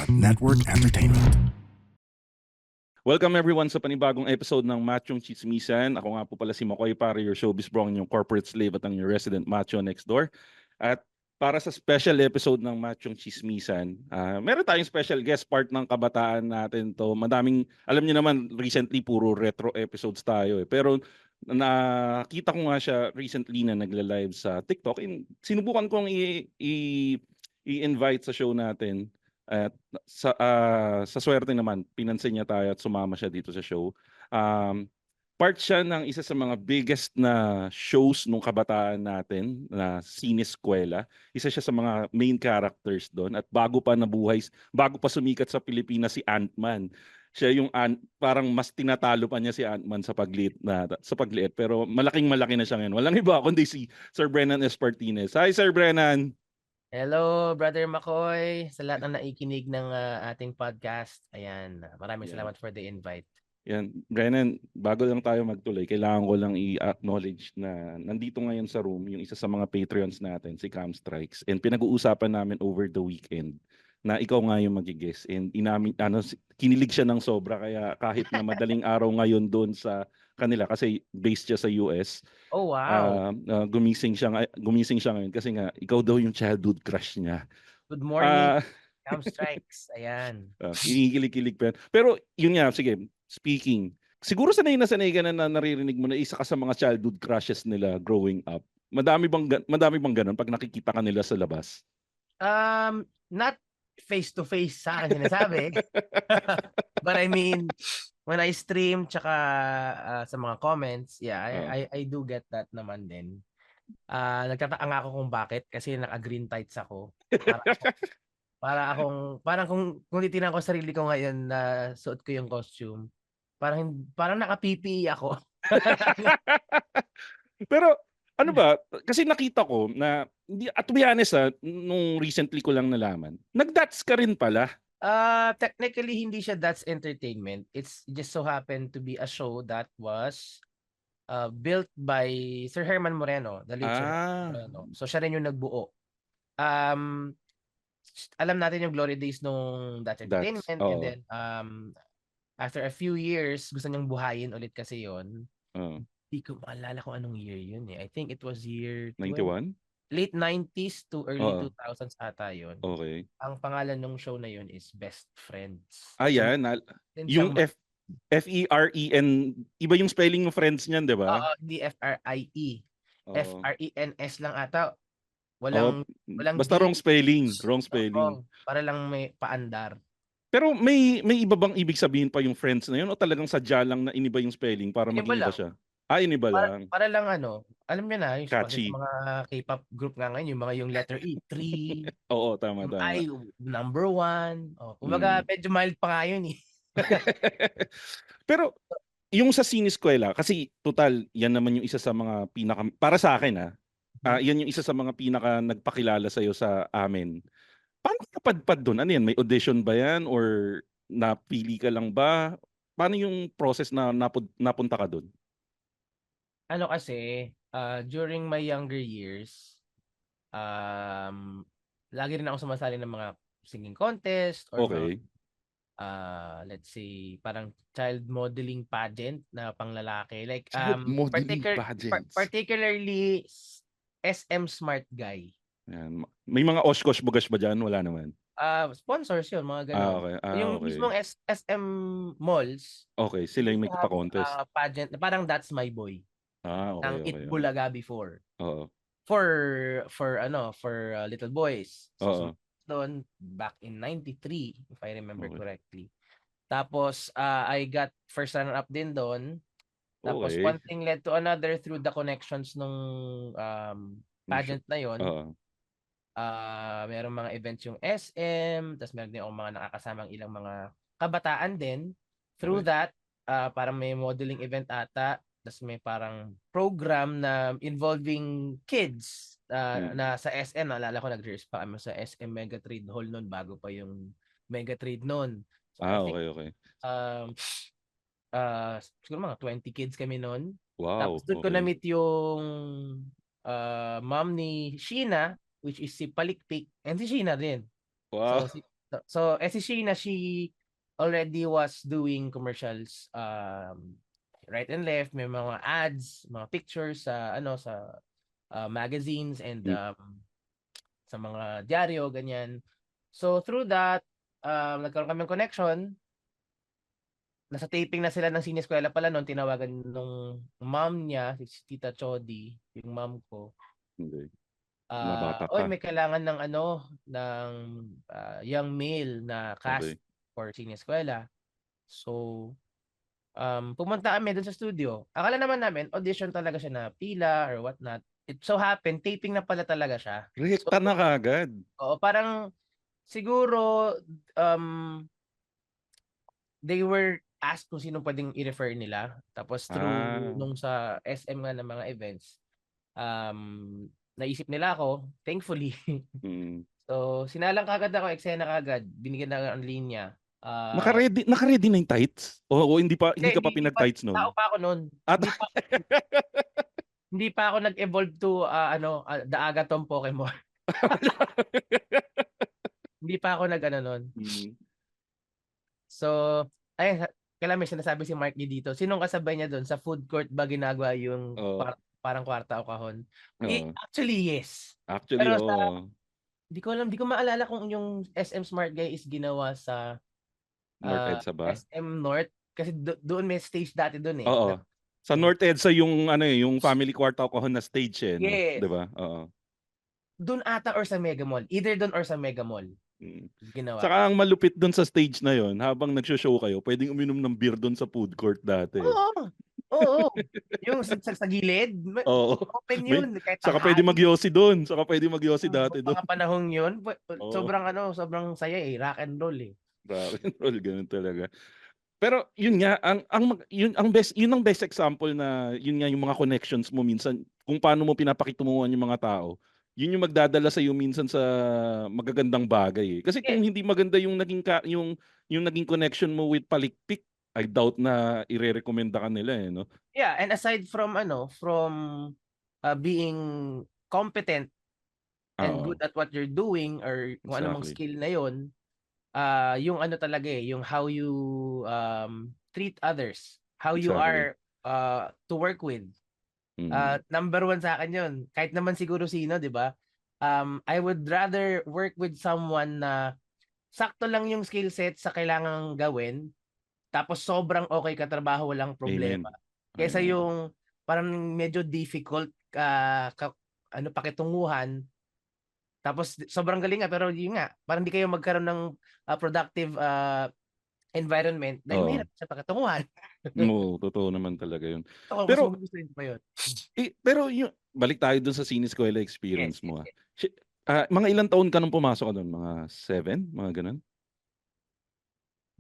Network Entertainment. Welcome everyone sa panibagong episode ng Machong Chismisan. Ako nga po pala si Makoy, para your showbiz bro, yung corporate slave at ang your resident macho next door. At para sa special episode ng Machong Chismisan, meron tayong special guest part ng kabataan natin to. Madaming, alam niyo naman, recently puro retro episodes tayo eh. Pero nakita ko nga siya recently na nagla-live sa TikTok. Sinubukan kong i-invite sa show natin. At sa swerte naman, pinansin niya tayo at sumama siya dito sa show. Part siya ng isa sa mga biggest na shows nung kabataan natin na Sineskwela. Isa siya sa mga main characters doon. At bago pa sumikat sa Pilipinas si Ant-Man. Siya yung parang mas tinatalo pa niya si Ant-Man sa pagliit. Pero malaking-malaki na siya ngayon. Walang iba kundi si Sir Brennan Espartines. Hi Sir Brennan! Hello, Brother Makoy, sa lahat na naikinig ng ating podcast. Ayan, maraming salamat for the invite. Yan, Brennan, bago lang tayo magtuloy, kailangan ko lang i-acknowledge na nandito ngayon sa room yung isa sa mga Patreons natin, si Cam Strikes. And pinag-uusapan namin over the weekend na ikaw nga yung mag-guest. And kinilig siya ng sobra, kaya kahit na madaling araw ngayon doon sa kanila kasi based siya sa US. Oh wow. Gumising siya ngayon kasi nga ikaw daw yung childhood crush niya. Good morning. Cam Strikes. Ayan. Kinikilig pa. Pero yun nga, sige, speaking. Siguro sanay ka na naririnig mo na isa ka sa mga childhood crushes nila growing up. Madami bang ganun pag nakikita ka nila sa labas? Not face to face sa akin sinasabi. But I mean, when I stream tsaka sa mga comments, I do get that naman din. Nagtataka nga ako kung bakit kasi naka-green tights ako. Parang kung titingnan ko sarili ko ngayon na suot ko yung costume, parang naka-PPE ako. Pero ano ba? Kasi nakita ko na, to be honest nung recently ko lang nalaman, nag-dots ka rin pala. Technically, hindi siya That's Entertainment. It's just so happened to be a show that was built by Sir Herman Moreno, the late Sir Herman Moreno. So siya rin yung nagbuo. Alam natin yung glory days nung That's Entertainment. And then, after a few years, gusto niyang buhayin ulit kasi yun. Hindi ko maalala kung anong year yun eh. I think it was year 91? Late 90s to early 2000s ata yun. Okay. Ang pangalan ng show na yun is Best Friends. Ayan. Yung F-E-R-E-N, iba yung spelling ng friends niyan, di ba? Hindi F-R-I-E. F-R-E-N-S lang ata. Walang basta wrong spelling. Para lang may paandar. Pero may iba bang ibig sabihin pa yung friends na yun o talagang sadya lang na iniba yung spelling para maging iba siya? Iniba lang. Para lang alam niyo na, yung catchy. Mga K-pop group nga ngayon, yung letter E, 3. Oo, tama. I, number 1. Kumbaga, medyo mild pa nga yun eh. Pero, yung sa Sineskwela, kasi total, yan naman yung isa sa mga para sa akin yan yung isa sa mga pinaka nagpakilala sa'yo sa amin. Paano ka napadpad doon? Ano yan? May audition ba yan? Or napili ka lang ba? Paano yung process na napunta ka doon? Kasi, during my younger years, lagi rin ako sumasali ng mga singing contest or mga, let's say, parang child modeling pageant na panglalaki. Like, particularly SM Smart Guy. Yan. May mga oshkosh bugash ba dyan? Wala naman. Sponsors yun, mga ganun. Yung mismong SM malls. Okay, sila yung may pa-contest. Pageant, parang That's My Boy. Okay. Ng It Bulaga before. Oo. For little boys. So doon back in 93 if I remember correctly. Tapos I got first runner up din doon. Tapos one thing led to another through the connections nung pageant na yon. Merong mga events yung SM, tapos meron din ako mga nakakasamang ilang mga kabataan din. Through that, parang may modeling event ata. Tapos may parang program na involving kids na sa SM. Naalala ko, nag-rehearse pa kami sa SM Mega Trade Hall noon bago pa yung Mega Trade noon. So, okay. Siguro mga 20 kids kami noon. Wow. Tapos doon ko na-meet yung mom ni Sheena, which is si Palikpik, and si Sheena din. Wow. So So, si Sheena, she already was doing commercials, right and left, may mga ads, mga pictures sa sa magazines and Mm, sa mga dyaryo, ganyan. So, through that, nagkaroon kami ng connection. Nasa taping na sila ng Sineskwela pala noon, tinawagan nung mom niya, si Tita Chody, yung mom ko. hindi. Nabata Oy, pa. may kailangan ng ng young male na cast Okay. for Sineskwela. So, pumunta kami dun sa studio. Akala naman namin, audition talaga siya na pila or whatnot. It so happened, taping na pala talaga siya. So, Rekta na kaagad. oo, parang siguro they were asked kung sino pwedeng i-refer nila. Tapos through Ah. nung sa SM nga ng mga events, naisip nila ako, thankfully. Mm. So, sinalang kagad ako, eksena kagad, binigyan na ang linya. Naka-ready na yung tights? O hindi ka pa Hindi pa, pinag-tights tao nun? pa ako noon. At Hindi pa ako nag-evolve to the Agaton Pokemon. Hindi pa ako nag-ano noon. Mm. So, ay, kailan may sinasabi si Mark dito. Sinong kasabay niya doon? Sa food court ba ginagawa yung Oo. parang kwarta o kahon? Oo. Actually, yes. Actually, Pero oo. hindi ko alam, hindi ko maalala kung yung SM Smart Guy is ginawa sa North EDSA ba? SM North. Kasi doon may stage dati doon eh. Oo. Sa North EDSA yung yung family kwarta ko na stage no? Yes. 'Di ba? Oo. Doon ata or sa Mega Mall. Either doon or sa Mega Mall. Mm. Ginawa. Saka ang malupit doon sa stage na yon, habang nagsho-show kayo, pwedeng uminom ng beer doon sa food court dati. Oo. Oo. Yung sa gilid, Oo. open May yun. Kahit saka pwede tanghali. magyosi doon. Saka pwede magyosi dati doon. Mga panahong yun, Oo. sobrang sobrang saya eh. Rock and roll eh. Rock and roll, ganun talaga. Pero yun nga, yun ang best example na yun nga yung mga connections mo minsan kung paano mo pinapakitunguhan yung mga tao. Yun yung magdadala sa iyo minsan sa magagandang bagay eh. Kasi Yeah, kung hindi maganda yung yung naging connection mo with Palikpik, I doubt na irerekomenda ka nila no. yeah, and aside from from being competent and good Oo, at what you're doing or kung anong exactly. skill na yon, yung talaga eh, yung how you treat others, how you Exactly. are to work with. Mm. Number one sa akin yun. Kahit naman siguro sino, di ba? I would rather work with someone na sakto lang yung skill set sa kailangang gawin, tapos sobrang okay ka trabaho, walang problema. Amen. Kaysa Amen. yung parang medyo difficult pakitunguhan, tapos sobrang galing nga, pero yun nga, parang hindi kayo magkaroon ng productive environment dahil Oo. mahirap sa pakitunguhan. Oo, totoo naman talaga yun. Ako, mas Pero magugustuhin ko pa yun. pero yung balik tayo dun sa Sineskwela Yes, experience yes, mo. yes. Mga ilang taon ka nung pumasok ka dun? Mga 7? Mga ganun?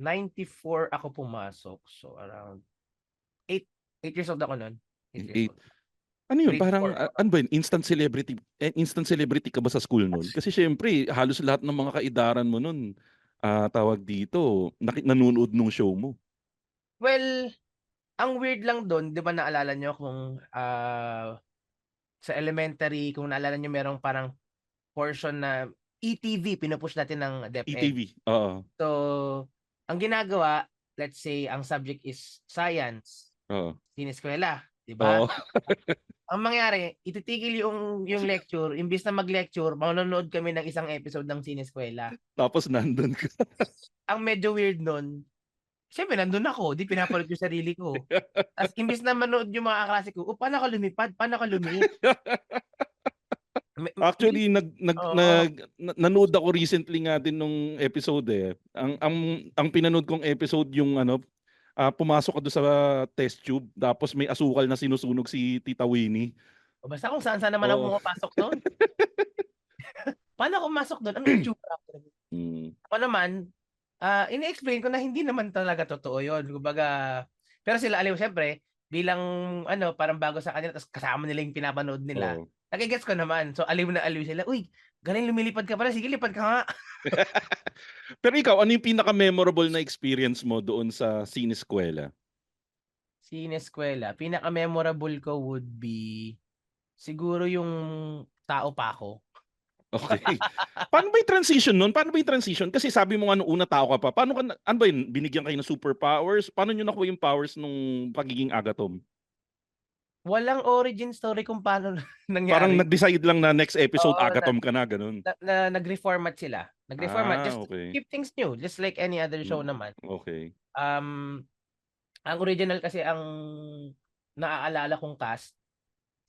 94 ako pumasok. So around 8 years old ako noon. 8 years 8. old. Ano yun? Grade Parang 4 pa. ano ba yun? Instant celebrity ka ba sa school nun? Kasi syempre, halos lahat ng mga kaidaran mo nun, tawag dito, nanonood nung show mo. Well, ang weird lang doon, 'di ba naalala nyo kung sa elementary, kung naalala nyo merong parang portion na ETV, pinupush natin ng DepEd. ETV. Oo. So, ang ginagawa, let's say, ang subject is science, Oo. sineskwela, 'di ba? Oo. Ang mangyari, ititigil yung lecture, imbis na mag-lecture, manonood kami ng isang episode ng sineskwela. Tapos nandun ka. Ang medyo weird nun, siyempre nandun ako, di pinapanood yung sarili ko. As imbis na manood yung mga kaklase ko, paano ako lumipad? Paano ako lumiit? Hindi, Actually, oo. nanood ako recently nga din nung episode eh. Ang pinanood kong episode yung pumasok ka doon sa test tube tapos may asukal na sinusunog si Tita Winnie. Basta kung saan-saan naman ako Oo. pumapasok doon. Paano ako masok doon? Anong itsura? Mm. Ako naman, ini-explain ko na hindi naman talaga totoo yun. Kumbaga, pero sila aliw siyempre, bilang parang bago sa kanila, tapos kasama nila yung pinapanood nila. Oo. Nagigets ko naman. So aliw na aliw sila. Uy, galing lumilipad ka pala. Sige, lipad ka nga. Pero ikaw, ano yung pinaka-memorable na experience mo doon sa Sineskwela? Sineskwela, pinaka-memorable ko would be siguro yung tao pa ako. Okay. Paano ba yung transition nun? Paano ba yung transition? Kasi sabi mo nga nung una tao ka pa. Paano ka, ano ba yun? Binigyan kayo ng superpowers? Paano nyo nakuha yung powers nung pagiging Agatom? Walang origin story kung paano Parang nangyari. nag-decide lang na next episode Oo, Agatom ka na, ganun. nag-reformat sila. Nag-reformat Ah, just to okay. keep things new, just like any other show Mm, naman. okay. Um, ang original kasi ang naaalala kong cast,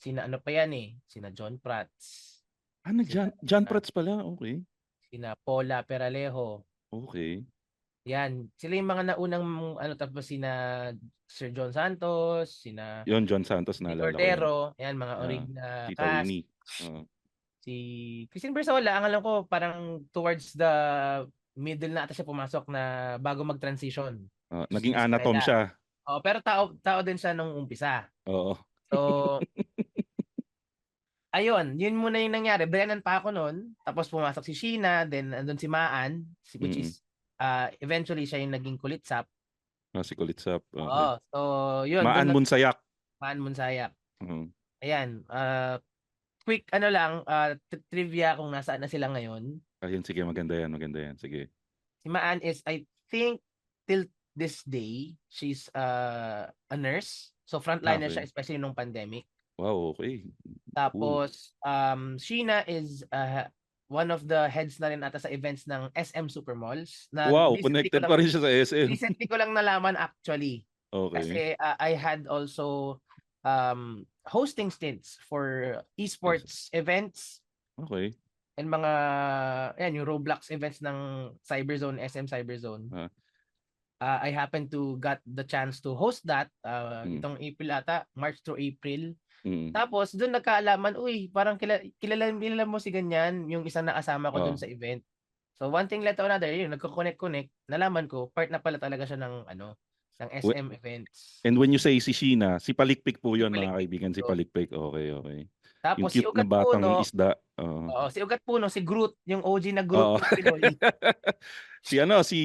sina ano pa yan sina John Prats, sina John Prats pala. Okay. sina Paula Peralejo. Okay. Yan, sila yung mga naunang ano tapos sina Sir John Santos, sina Yon John Santos, Nick naalala ko yun. Cordero, yan mga Ah, orig na Tita cast. Winnie. Ah, Si Christine Bersola, ang alam ko parang towards the middle na ata siya pumasok na bago mag-transition. naging Anatom Sineskwela. siya. Oh, pero tao din siya nung umpisa. Oo. So, ayun, yun muna yung nangyari. Brennan pa ako noon, tapos pumasok si Sheena, then andun si Maan, which Mm. is eventually siya yung naging kulitsap. Si Kulitsap. Okay. Oo, so yun, Maan doon Munsayak. Maan Munsayak. Mhm. Ayan, quick ano lang, trivia kung nasaan na sila ngayon. Ayun, sige, maganda yan, maganda yan. Sige. Si Maan is, I think, till this day, she's a nurse. So frontliner siya, Okay. especially nung pandemic. Wow, okay. Cool. Tapos, Sheena is one of the heads na rin ata sa events ng SM Supermalls na Wow, connected pa rin siya sa SM. recently ko lang nalaman actually. Okay. Kasi I had also hosting stints for esports events Okay. and mga yung Roblox events ng Cyberzone, SM Cyberzone. Ah. I happened to got the chance to host that Mm. itong April ata, March through April. Mm. Tapos doon nagkaalaman, uy, parang kilala mo si ganyan, yung isang nakasama ko doon Oh. sa event. So one thing led to another, yun, nagko-connect, nalaman ko, part na pala talaga siya ng ng SM events. And when you say si Sheena, si Palikpik po Si yun, mga Palikpik. kaibigan, si So, Palikpik. Okay, okay. Yung tapos si cute na Ugat batang Puno, isda. Oo. si Ugat Puno, si Groot, yung OG na Groot Oo. ng Pinoy. Si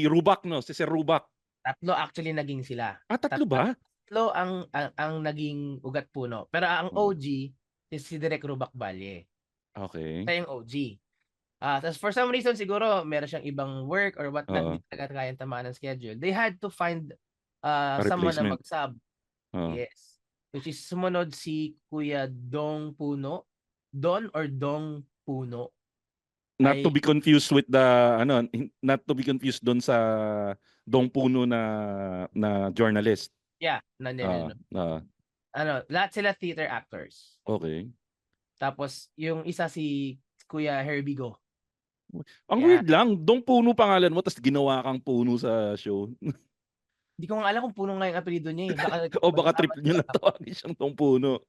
Rubak, no? Si Sir Rubak. Tatlo actually naging sila. Tatlo ba? Tatlo ang naging Ugat Puno. Pero ang Oh. OG is si Direk Rubak Balye. Okay. Siya yung OG. Tapos for some reason siguro meron siyang ibang work or what not, Oo. hindi talaga kayang tamaan ng schedule. They had to find A someone na replacement. mag-sub. Oo. Yes. Which is sumunod si Kuya Dong Puno. Don or Dong Puno. Not to be confused with the not to be confused doon sa Dong Puno na journalist. Yeah, lahat sila theater actors. Okay. Tapos yung isa si Kuya Herbigo. Ang Yeah. weird lang, Dong Puno pangalan mo tapos ginawa kang puno sa show. Hindi ko nga alam kung Puno nga yung apelyido niya O baka trip niyo lang tawagin siyang Dong Puno.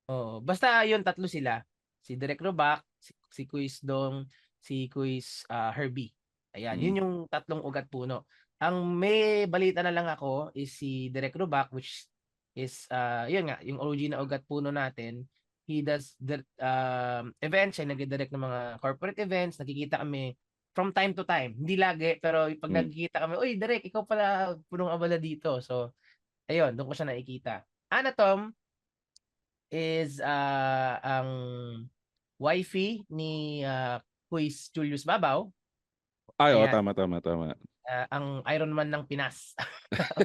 Oo. Basta yun, tatlo sila. Si Direk Robac, si Quiz Dong, si Quiz Herbie. Ayan, yun yung tatlong Ugat Puno. Ang may balita na lang ako is si Direk Robac, which is, yun nga, yung OG na Ugat Puno natin. He does events, siya nag-direct ng mga corporate events, nakikita kami from time to time. Hindi lagi, pero pag nagkikita kami, uy, Direk, ikaw pala punong abala dito. So, ayun, doon ko siya nakikita. Anatom is ang wifey ni Quiz Julius Babaw. Ay, Ayan. tama. Ang Iron Man ng Pinas.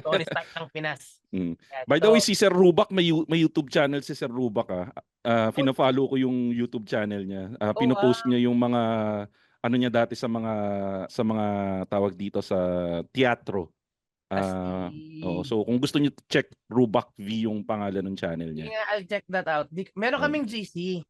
Tony Stark ng Pinas. Mm. Ayan, By the way, si Sir Rubak, may YouTube channel si Sir Rubak. Pina-follow ko yung YouTube channel niya. Pinopost niya yung mga ano niya dati sa mga tawag dito sa teatro. So kung gusto niyo check Rubak V yung pangalan ng channel niya. Yeah, I'll check that out. Meron kaming GC.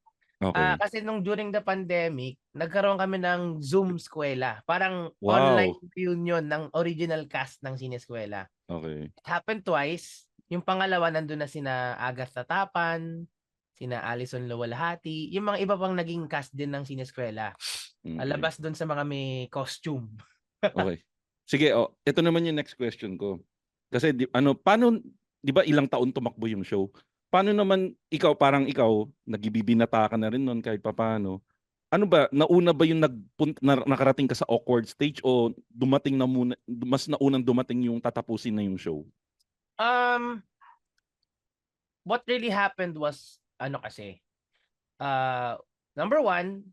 Okay. Kasi during the pandemic, nagkaroon kami ng Zoom Eskwela. Parang Wow. online reunion ng original cast ng Sineskwela. Okay. It happened twice. Yung pangalawa, nandun na sina Agatha Tapan, sina Alison Luwalhati, yung mga iba pang naging cast din ng Sineskwela. Okay. Alabas dun sa mga may costume. Okay. Sige, ito naman yung next question ko. Kasi paano, 'di ba ilang taon tumakbo yung show? Paano naman ikaw, nagibibinata ka na rin noon kahit papaano. Ano ba, nauna ba yung nakarating ka sa awkward stage o dumating na muna, mas naunang dumating yung tatapusin na yung show? What really happened was, number one,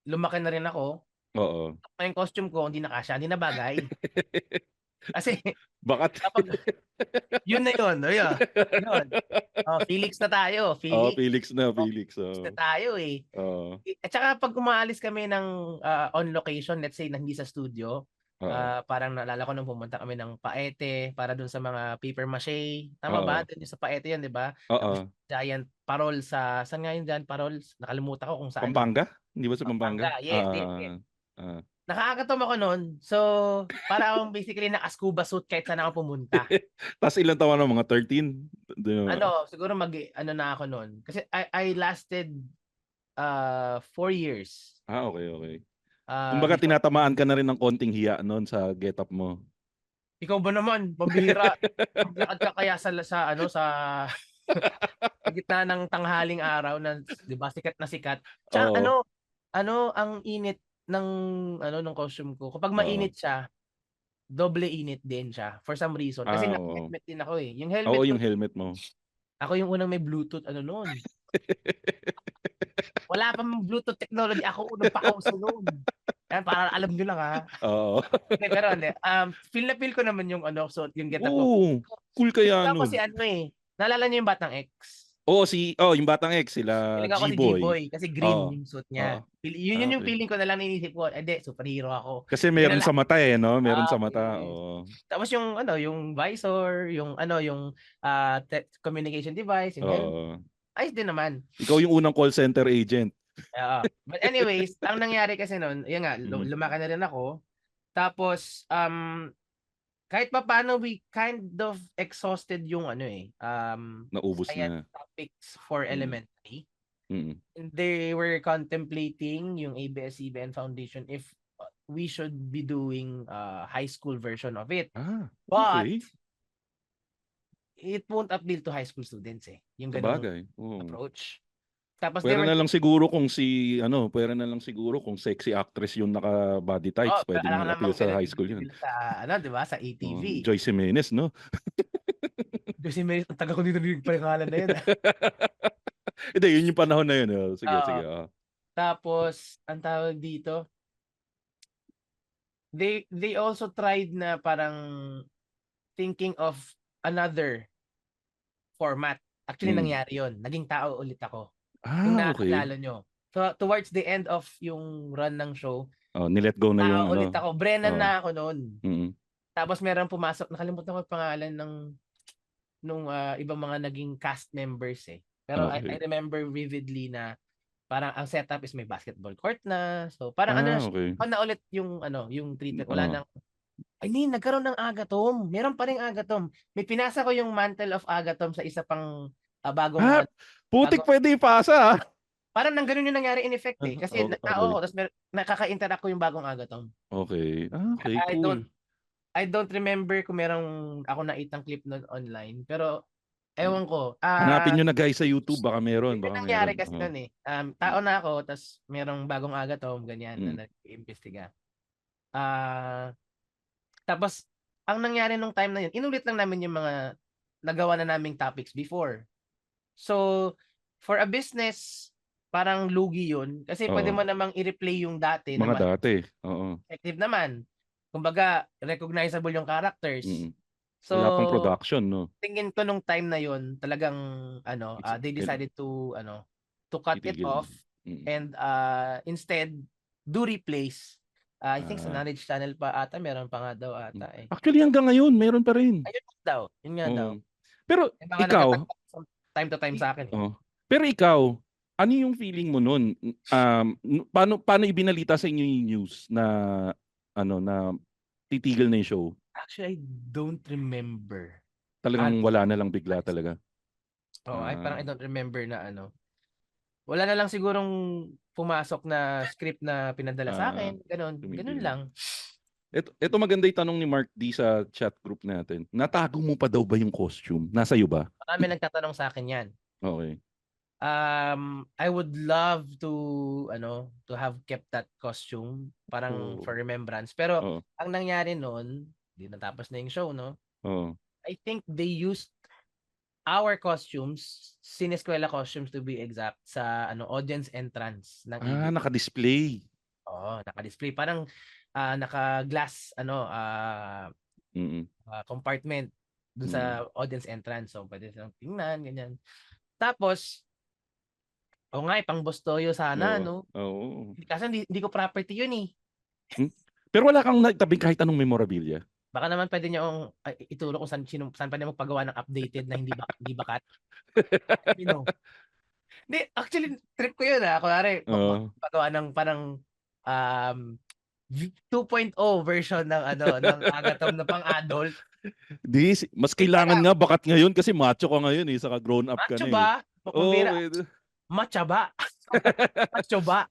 lumaki na rin ako. Oo. Yung costume ko hindi na kasya, hindi na bagay. Kasi Baka kapag yun na yun, oh, yun. Oh, Felix na tayo, Oo, Felix. Felix na, Oh, Felix, Felix na oo. tayo eh. Oo. At saka pag umaalis kami ng on location, let's say na hindi sa studio, Oo. parang naalala ko nung pumunta kami ng Paete para dun sa mga paper mache. Tama ba? Oo. Dun yung sa Paete yun, di ba? Tapos Oo. giant parol sa, saan nga yung giant parol? Nakalimutan ko kung saan eh. Pampanga? Hindi ba sa Pampanga? Pampanga. Yes, yes, yes. Ah. Nakakatom ako nun. So, para akong basically naka-scuba suit kahit saan ako pumunta. Tas ilang taon na, mga 13? Di ba? Siguro ano na ako nun. Kasi I lasted 4 years. Okay, okay. Kumbaga Before, tinatamaan ka na rin ng konting hiya noon sa getup mo. ikaw ba naman, pambihira. Maglakad ka kaya sa sa gitna ng tanghaling araw na 'di ba sikat na sikat. Tsaka Oo. ang init ng ng costume ko. Kapag Oo. mainit siya, doble init din siya for some reason. Kasi Oo. naka-helmet din ako eh. Yung Oo, helmet ko, yung helmet mo. ako yung unang may Bluetooth noon. Wala pang Bluetooth technology, ako unang pauso noon. Yan, para alam nyo lang ha. Oo. Hindi, pero hindi. Feel na feel ko naman yung so yung getup ko. Oo. Cool kaya Feeling ako nun. si naalala niyo yung Batang X? Oo, yung Batang X, sila Feeling ako si G-Boy. G-Boy kasi green Oo. yung suit Oo. niya. Yun yung Okay. feeling ko na lang inisip ko, hindi, superhero ako. Kasi Yun na meron lang. sa mata no? Meron sa mata. Yes. Oo. Tapos yung visor, yung communication device, yung helmet, Oo. ayos din naman. Ikaw yung unang call center agent. But anyways, ang nangyari kasi noon, yun nga, Mhm. lumaki na rin ako. Tapos kahit pa paano we kind of exhausted yung Naubos science na. topics for Mm. elementary. Mm. And they were contemplating yung ABS-CBN Foundation if we should be doing high school version of it. But Okay. it won't appeal to high school students yung ganong Sabagay. Oo. approach. Tapos they Pwera were na lang siguro kung sexy actress yung naka body tights, pwede alam na namang appeal sa high school pinag-reveal yun. sa 'di ba, sa ATV. Joyce Jimenez, no? Kasi may ang taga ko dito ng pangalan na yun. Hindi, yun yung panahon na yun. Sige, Oo. sige. Tapos ang tawag dito, they also tried na parang thinking of another format. Actually Mm. nangyari yun. Naging tao ulit ako. Kung Okay. nakakilala nyo. So towards the end of yung run ng show, Nilet go na yung tao ulit ako. Brennan Oo. na ako noon. Mm. Tapos meron pumasok, nakalimutan ko yung pangalan nung ibang mga naging cast members eh. Pero I Okay. remember vividly na parang ang setup is may basketball court na. So parang Okay. na ulit yung treatment. Wala Oo. nang nagkaroon ng Agatom. Meron pa ring Agatom. May pinasa ko yung Mantle of Agatom sa isa pang bagong Putik pwede ipasa. parang nang ganun yung nangyari in effect eh. Kasi Okay. tapos nakaka-interact ko yung bagong Agatom. Okay. Okay, I don't cool. I don't remember kung merong ako nakitang clip nun online. Pero ewan ko. Hanapin nyo na guys sa YouTube, baka meron, Yun baka yung nangyari meron. kasi nun eh. Tao na ako, tas merong bagong Agatom, ganyan, Mm. na nag-iimbestiga. Tapos, ang nangyari nung time na yun, inulit lang namin yung mga nagawa na naming topics before. So, for a business, parang lugi yun. Kasi pwede Oo. mo namang i-replay yung dati Mga na dati. Oo. effective naman. Kumbaga, recognizable yung characters. Mm. So, Wala pang production, no? tingin ko nung time na yun, talagang they It, decided to cut it itigil. off Mm. and instead do replace. I think sa Ah. Knowledge Channel pa ata, meron pa nga daw ata eh. Actually, hanggang ngayon, meron pa rin. Ayun daw, yun nga daw. Oo. Pero May mga ikaw, nagtatag time to time sa akin eh. pero ikaw, ano yung feeling mo nun? Paano ibinalita sa inyo yung news na na titigil na yung show? Actually, I don't remember. Talagang wala na lang bigla talaga. Parang I don't remember na wala na lang sigurong pumasok na script na pinadala sa akin. Ganun tumigil. lang. Ito maganda yung tanong ni Mark D sa chat group natin. Natago mo pa daw ba yung costume? Nasa iyo ba? Marami nagtatanong sa akin yan. Okay. I would love to have kept that costume parang for remembrance. Pero ang nangyari noon, di natapos na yung show, no? I think they used our costumes, Sineskwela costumes to be exact, sa audience entrance ng EBS. Naka-display. Oo, naka-display. Parang naka-glass, Mm. compartment dun Mm. sa audience entrance. So, pwede silang tingnan, ganyan. Tapos, o nga, pang Bustoyo sana, Oo. no? Oo. Kasi hindi ko property yun eh. Hmm. Pero wala kang naitabing kahit anong memorabilia? Baka naman pwede niyo ituro kung saan pwede magpagawa ng updated na hindi bakat. You know. Hindi, actually, trip ko yun Kunwari, Oo. magpagawa ng parang um, 2.0 version ng ng Agatom na pang-adult. Di, mas Teka kailangan lang, nga bakat ngayon kasi macho ka ngayon eh, saka grown up ka macho na eh. ba? Oo, Pambira, matcha ba? Macho ba?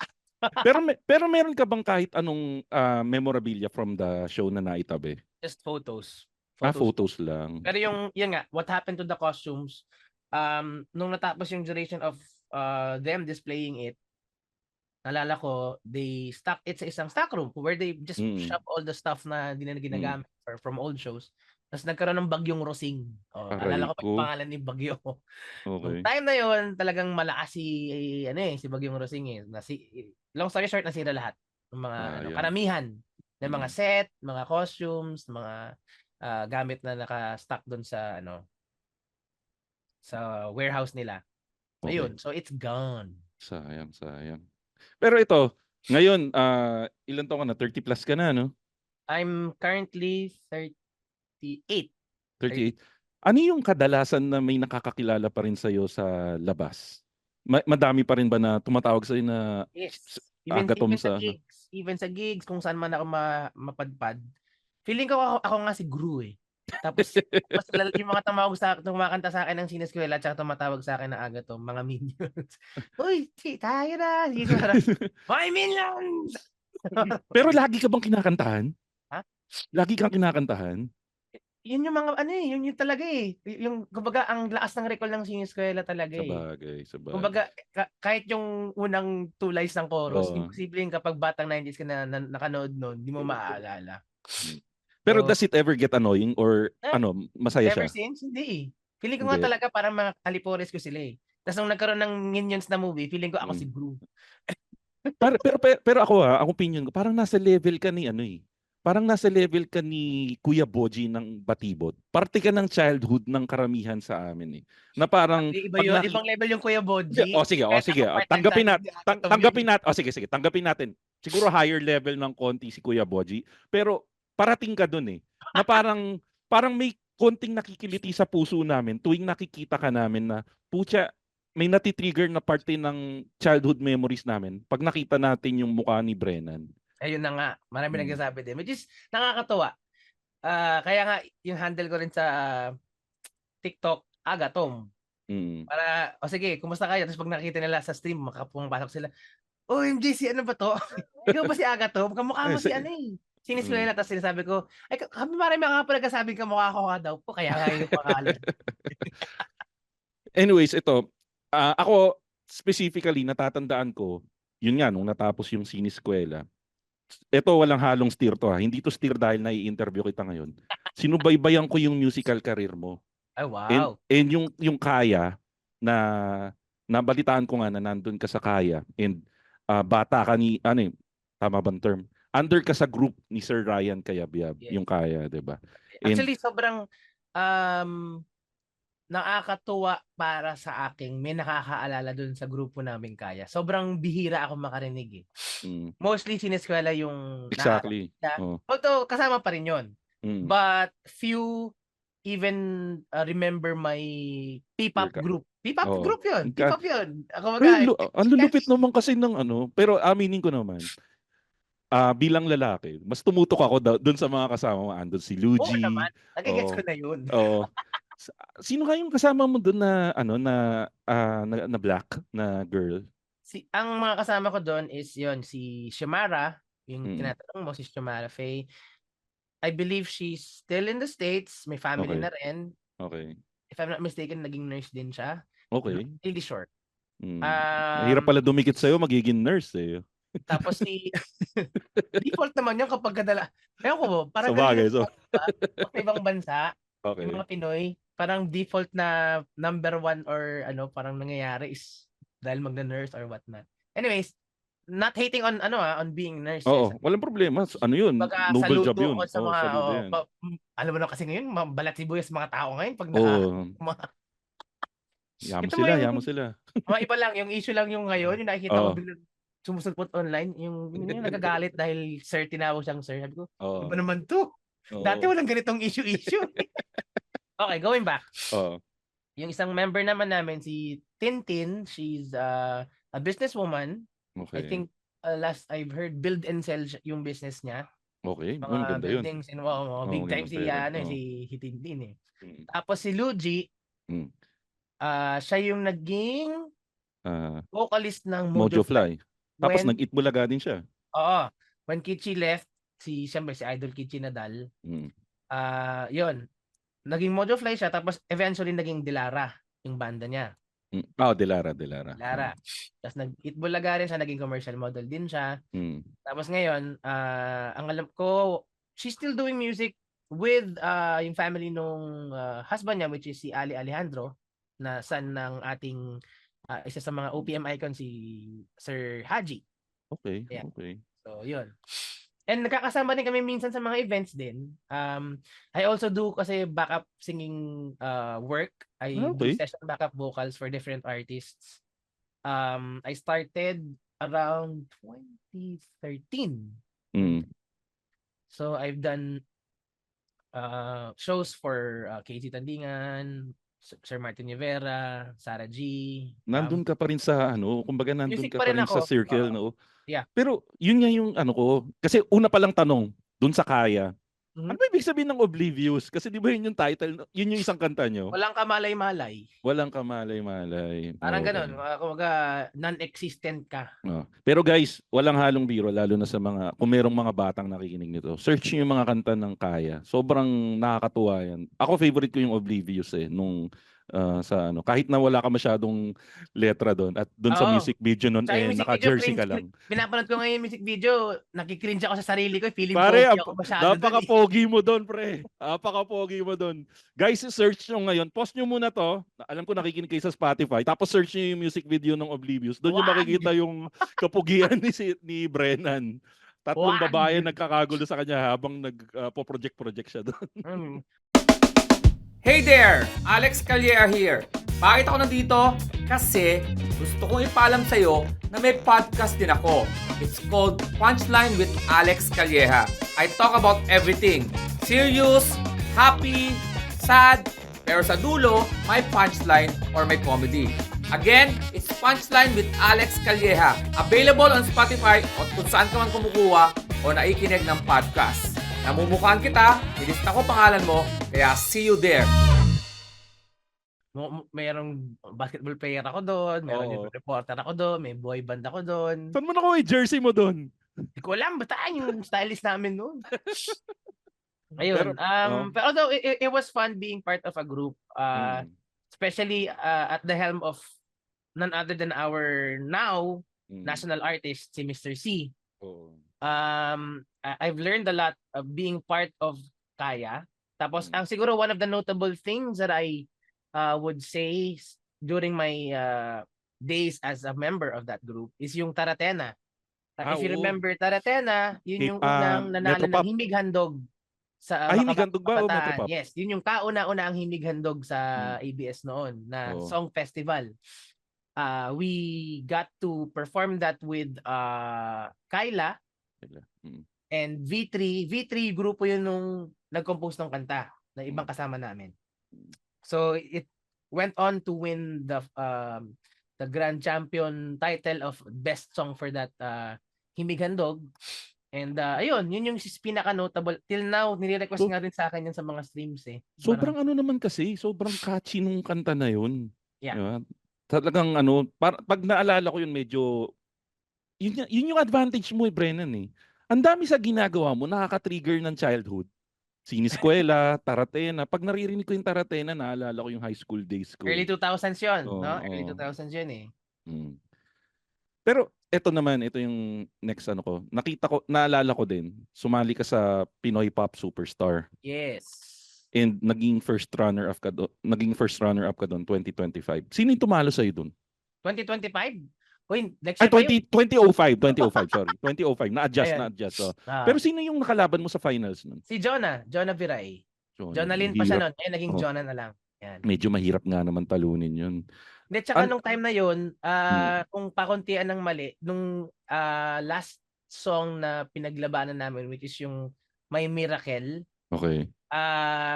pero meron ka bang kahit anong memorabilia from the show na naitabi? Just photos. Ah, Photos. photos lang. Pero yun nga, what happened to the costumes, nung natapos yung duration of them displaying it, naalala ko, they stuck it sa isang stock room where they just Mm. shop all the stuff na hindi na Mm. ginagamit from old shows. Tapos nagkaroon ng bagyong Rosing. Aray Alala ko pa ko. yung pangalan ni Bagyo. Nung Okay. time na yon talagang malakas si Bagyong Rosing eh. Long story short, nasira lahat ng mga Sayang. karamihan ng mga Mm. set, mga costumes, mga gamit na naka-stock doon sa warehouse nila. Okay. Ayun, so it's gone. Sayang, sayang. Pero ito, ngayon, ilan taon ka na? 30 plus ka na, no? I'm currently 38. 38. Ano yung kadalasan na may nakakakilala pa rin sa'yo sa labas? Madami pa rin ba na tumatawag sa'yo na Yes. agatom Even sa sa... gigs, kung saan man ako mapadpad. Feeling ko ako nga si Gru eh. Tapos yung mga tumakanta sa akin ng sineskwela at tumatawag sa akin na Agatom, mga minions. Uy, tayo na. Sige, parang, my minions! Pero lagi ka bang kinakantahan? Ha? Lagi kang kinakantahan? Yun yung mga yun yung talaga eh. Yung kumbaga ang lakas ng recall ng sineskwela talaga Sa eh. bagay, sa bagay. Kumbaga kahit yung unang two lines ng chorus, Oo. imposible yung kapag batang 90s ka na nakanood noon, di mo maaalala. Mm. Pero So, does it ever get annoying or eh, masaya ever siya? since, hindi eh. Feeling ko nga Hindi. talaga parang mga alipores ko sila eh. Tapos nung nagkaroon ng Minions na movie, feeling ko ako si Mm. Gru. Pero ako ang opinion ko, parang nasa level ka ni ano eh. Parang nasa level ka ni Kuya Boji ng Batibot. Parte ka ng childhood ng karamihan sa amin eh. Na parang Iba pag yun, naki... ibang level yung Kuya Hindi, Boji. o Kahit sige, ako part ng tanggapin dati, nat hindi agatom yun tanggapin eh. nat o sige, sige, tanggapin natin. Siguro higher level ng konti si Kuya Boji, pero parating ka dun eh. Na parang may konting nakikiliti sa puso namin tuwing nakikita ka namin na putya, may natitrigger na parte ng childhood memories namin pag nakita natin yung mukha ni Brennan. Ayun na nga, marami Mm. nagsasabi din. Which is, nakakatuwa. Kaya nga, yung handle ko rin sa TikTok, Agatom. Mm. Para, o sige, kumusta kayo? Tapos pag nakita nila sa stream, makapumapasok sila, OMG, si ano ba to? Ikaw ba si Agatom? Kamukha Eh, mo si ano eh. mm. Siniskwela, tapos sinasabi ko, ay, kami marami nga pa nagkasabing kamukha ko nga daw po, kaya nga yung pangalan. Anyways, ito, ako specifically natatandaan ko, yun nga nung natapos yung siniskwela. Ito walang halong steer to ha. Hindi to steer dahil nai-interview kita ngayon. Sinubaybayan ko yung musical career mo. Ay, And wow. yung Kaya na nabalitaan ko nga na nandun ka sa Kaya and bata ka ni ano tama bang term? Under ka sa group ni Sir Ryan Cayabyab, Yes. yung Kaya, 'di ba? And Actually, sobrang um, nakakatuwa para sa akin. May nakakaalala dun sa grupo namin kaya. Sobrang bihira ako makarinig eh. mm, Mostly sineskwela yung exactly. nakakita. Oh, Although kasama pa rin yun. mm, But few even remember my your P-pop ka. group. P-pop Oo. group yun. P-pop yun. Ako Well, mag ang lulupit naman kasi ng ano, pero aminin ko naman, bilang lalaki, mas tumutok ako doon sa mga kasama mo. Andun si Oo Luigi. naman. Nagigets ko Oo. na yun. Oo. Sino kayong kasama mo doon na ano na black na girl? Ang mga kasama ko doon is yon si Shimara, yung Mm. tinatanong mo si Shimara Faye. I believe she's still in the States, may family Okay. na rin. Okay. If I'm not mistaken, naging nurse din siya. Not Okay. really sure. Mm. Mahirap Um, pala dumikit sa'yo, magiging nurse eh. Tapos default naman yun kapag ewan ko, Sa parang ganun bagay. yung So, diba? Sa ibang bansa, yung okay. mga Pinoy, parang default na number one or parang nangyayari is dahil magna-nurse or whatnot. Anyways, not hating on on being nurses. Oo, walang problema. Ano yun? Baga Noble job saludo yun. ko sa mga Saludo yan. alam mo na kasi ngayon balat sibuyas mga tao ngayon pag Oo, mga- yaman ito mo sila, yung yaman sila. mga iba lang yung issue lang yung ngayon yung nakikita ko Oo, biglang sumusulpot online yung nagagalit dahil sir tinawag siyang sir. Sabi ko, ano ba oo, naman to? Dati oo, walang ganitong issue. Okay, going back. oo. Yung isang member naman namin si Tintin, she's a businesswoman. I Okay, think last I've heard build and sell yung business niya. okay. Mga Maganda yun. buildings and mga Oo, big time magandang si pera. Oo. si Tintin eh. Mm, Tapos si Luigi, mm. siya yung naging Ah, vocalist ng Mojo Mojo Fly. Fly. Tapos When nag-Itbulaga din siya. when Kichi left, siyempre si Idol Kichi Nadal, Mm. yun, naging Mojo Fly siya tapos eventually naging Dilara yung banda niya. Delara. Dilara. Tapos nag-Itbulaga rin siya, naging commercial model din siya. Mm. Tapos ngayon, ang alam ko, she's still doing music with yung family nung husband niya, which is si Ali Alejandro, na son ng ating isa sa mga OPM icon, si Sir Haji. Okay, Yeah. okay. So, yun. And nakakasama din kami minsan sa mga events din. I also do kasi backup singing work. I do Okay. session backup vocals for different artists. I started around 2013. Mm. So I've done shows for Casey Tandingan, Sir Martin Rivera, Sarah G. Nandun ka pa rin sa kumbaga nandun Music ka pa pa rin rin sa ako. circle, Oo. no? Yeah. Pero yun nga yung ko, kasi una pa lang tanong, dun sa Kaya. Mhm. Ano ba ibig sabihin ng Oblivious? Kasi di ba yun yung title, yun yung isang kanta nyo? Walang kamalay-malay. Walang kamalay-malay. Parang Okay. ganun. Kumbaga, non-existent ka. Pero guys, walang halong biro, lalo na sa mga, kung merong mga batang nakikinig nito. Search nyo yung mga kanta ng Kaya. Sobrang nakakatuwa yan. Ako favorite ko yung Oblivious nung sa kahit na wala ka masyadong letra doon at doon sa Oo. music video noon Tsaka yung music video, naka-jersey ka lang. pinapanood ko ngayon yung music video, nakikringe ako sa sarili ko. Feeling Pare, pogi ako masyado doon. napaka-pogi mo doon, pre. Napaka-pogi mo doon. Guys, search nyo ngayon. Pause nyo muna to. Alam ko nakikinig kayo sa Spotify. Tapos search nyo yung music video ng Oblivious. Doon nyo Wag! makikita yung kapugian ni Brennan. Tatlong Wag! babae nagkakagulo sa kanya habang nagpo-project siya doon. Hey there! Alex Calleja here. Bakit ako nandito? Kasi gusto kong ipaalam sa'yo na may podcast din ako. It's called Punchline with Alex Calleja. I talk about everything. Serious, happy, sad, pero sa dulo, may punchline or may comedy. Again, it's Punchline with Alex Calleja. Available on Spotify o kung saan ka man kumukuha o naikinig ng podcast. Namumukhaan kita, nilista ko pangalan mo, kaya see you there. Mayroong basketball player ako doon, mayroong reporter ako doon, may boy band ako doon. Saan mo nakuha yung jersey mo doon? Hindi ko alam, basta yung stylist namin noon. Ayun. Pero, But although it was fun being part of a group, especially at the helm of none other than our now national artist, si Mr. C. I've learned a lot of being part of Kaya. Tapos, ang siguro one of the notable things that I would say during my days as a member of that group is yung Taratena. If you remember Taratena, yun yung unang nanalo ng Himig Handog sa Himig Handog ba o Metropop? Yes, yun yung kauna-una ang Himig Handog sa ABS noon na song festival. We got to perform that with Kyla and V3. V3 grupo yun nung nag-compose ng kanta na ibang kasama namin. So it went on to win the grand champion title of best song for that Himig Handog. And ayun, yun yung pinaka-notable. Till now, nire-request nga rin sa akin yan sa mga streams eh. Sobrang naman kasi, sobrang catchy nung kanta na yun. Yeah. Diba? Talagang pag naalala ko yun medyo, yun yung advantage mo Brennan eh. Ang dami sa ginagawa mo, nakaka-trigger ng childhood. Siniskwela, Taratena. Pag naririnig ko yung Taratena, naalala ko yung high school days ko. Early 2000s yun, no? Early 2000s yun eh. Pero ito yung next ko. Naalala ko din, sumali ka sa Pinoy Pop Superstar. Yes. And naging first runner up ka doon 2025. Sino yung tumalo sa'yo doon? 2025? Uy, next Ay, year pa yun. 2005, sorry. 2005, Ayan. na-adjust. Oh. Ah, Pero sino yung nakalaban mo sa finals nun? si Jonah Viray. Ang Jonalyn pa siya hirap. noon, eh naging Oh, Jonah na lang. Yan. medyo mahirap nga naman talunin yun. Hindi, tsaka An nung time na yun, mm, kung pakuntian ng mali, nung last song na pinaglabanan namin, which is yung May Miracle, okay.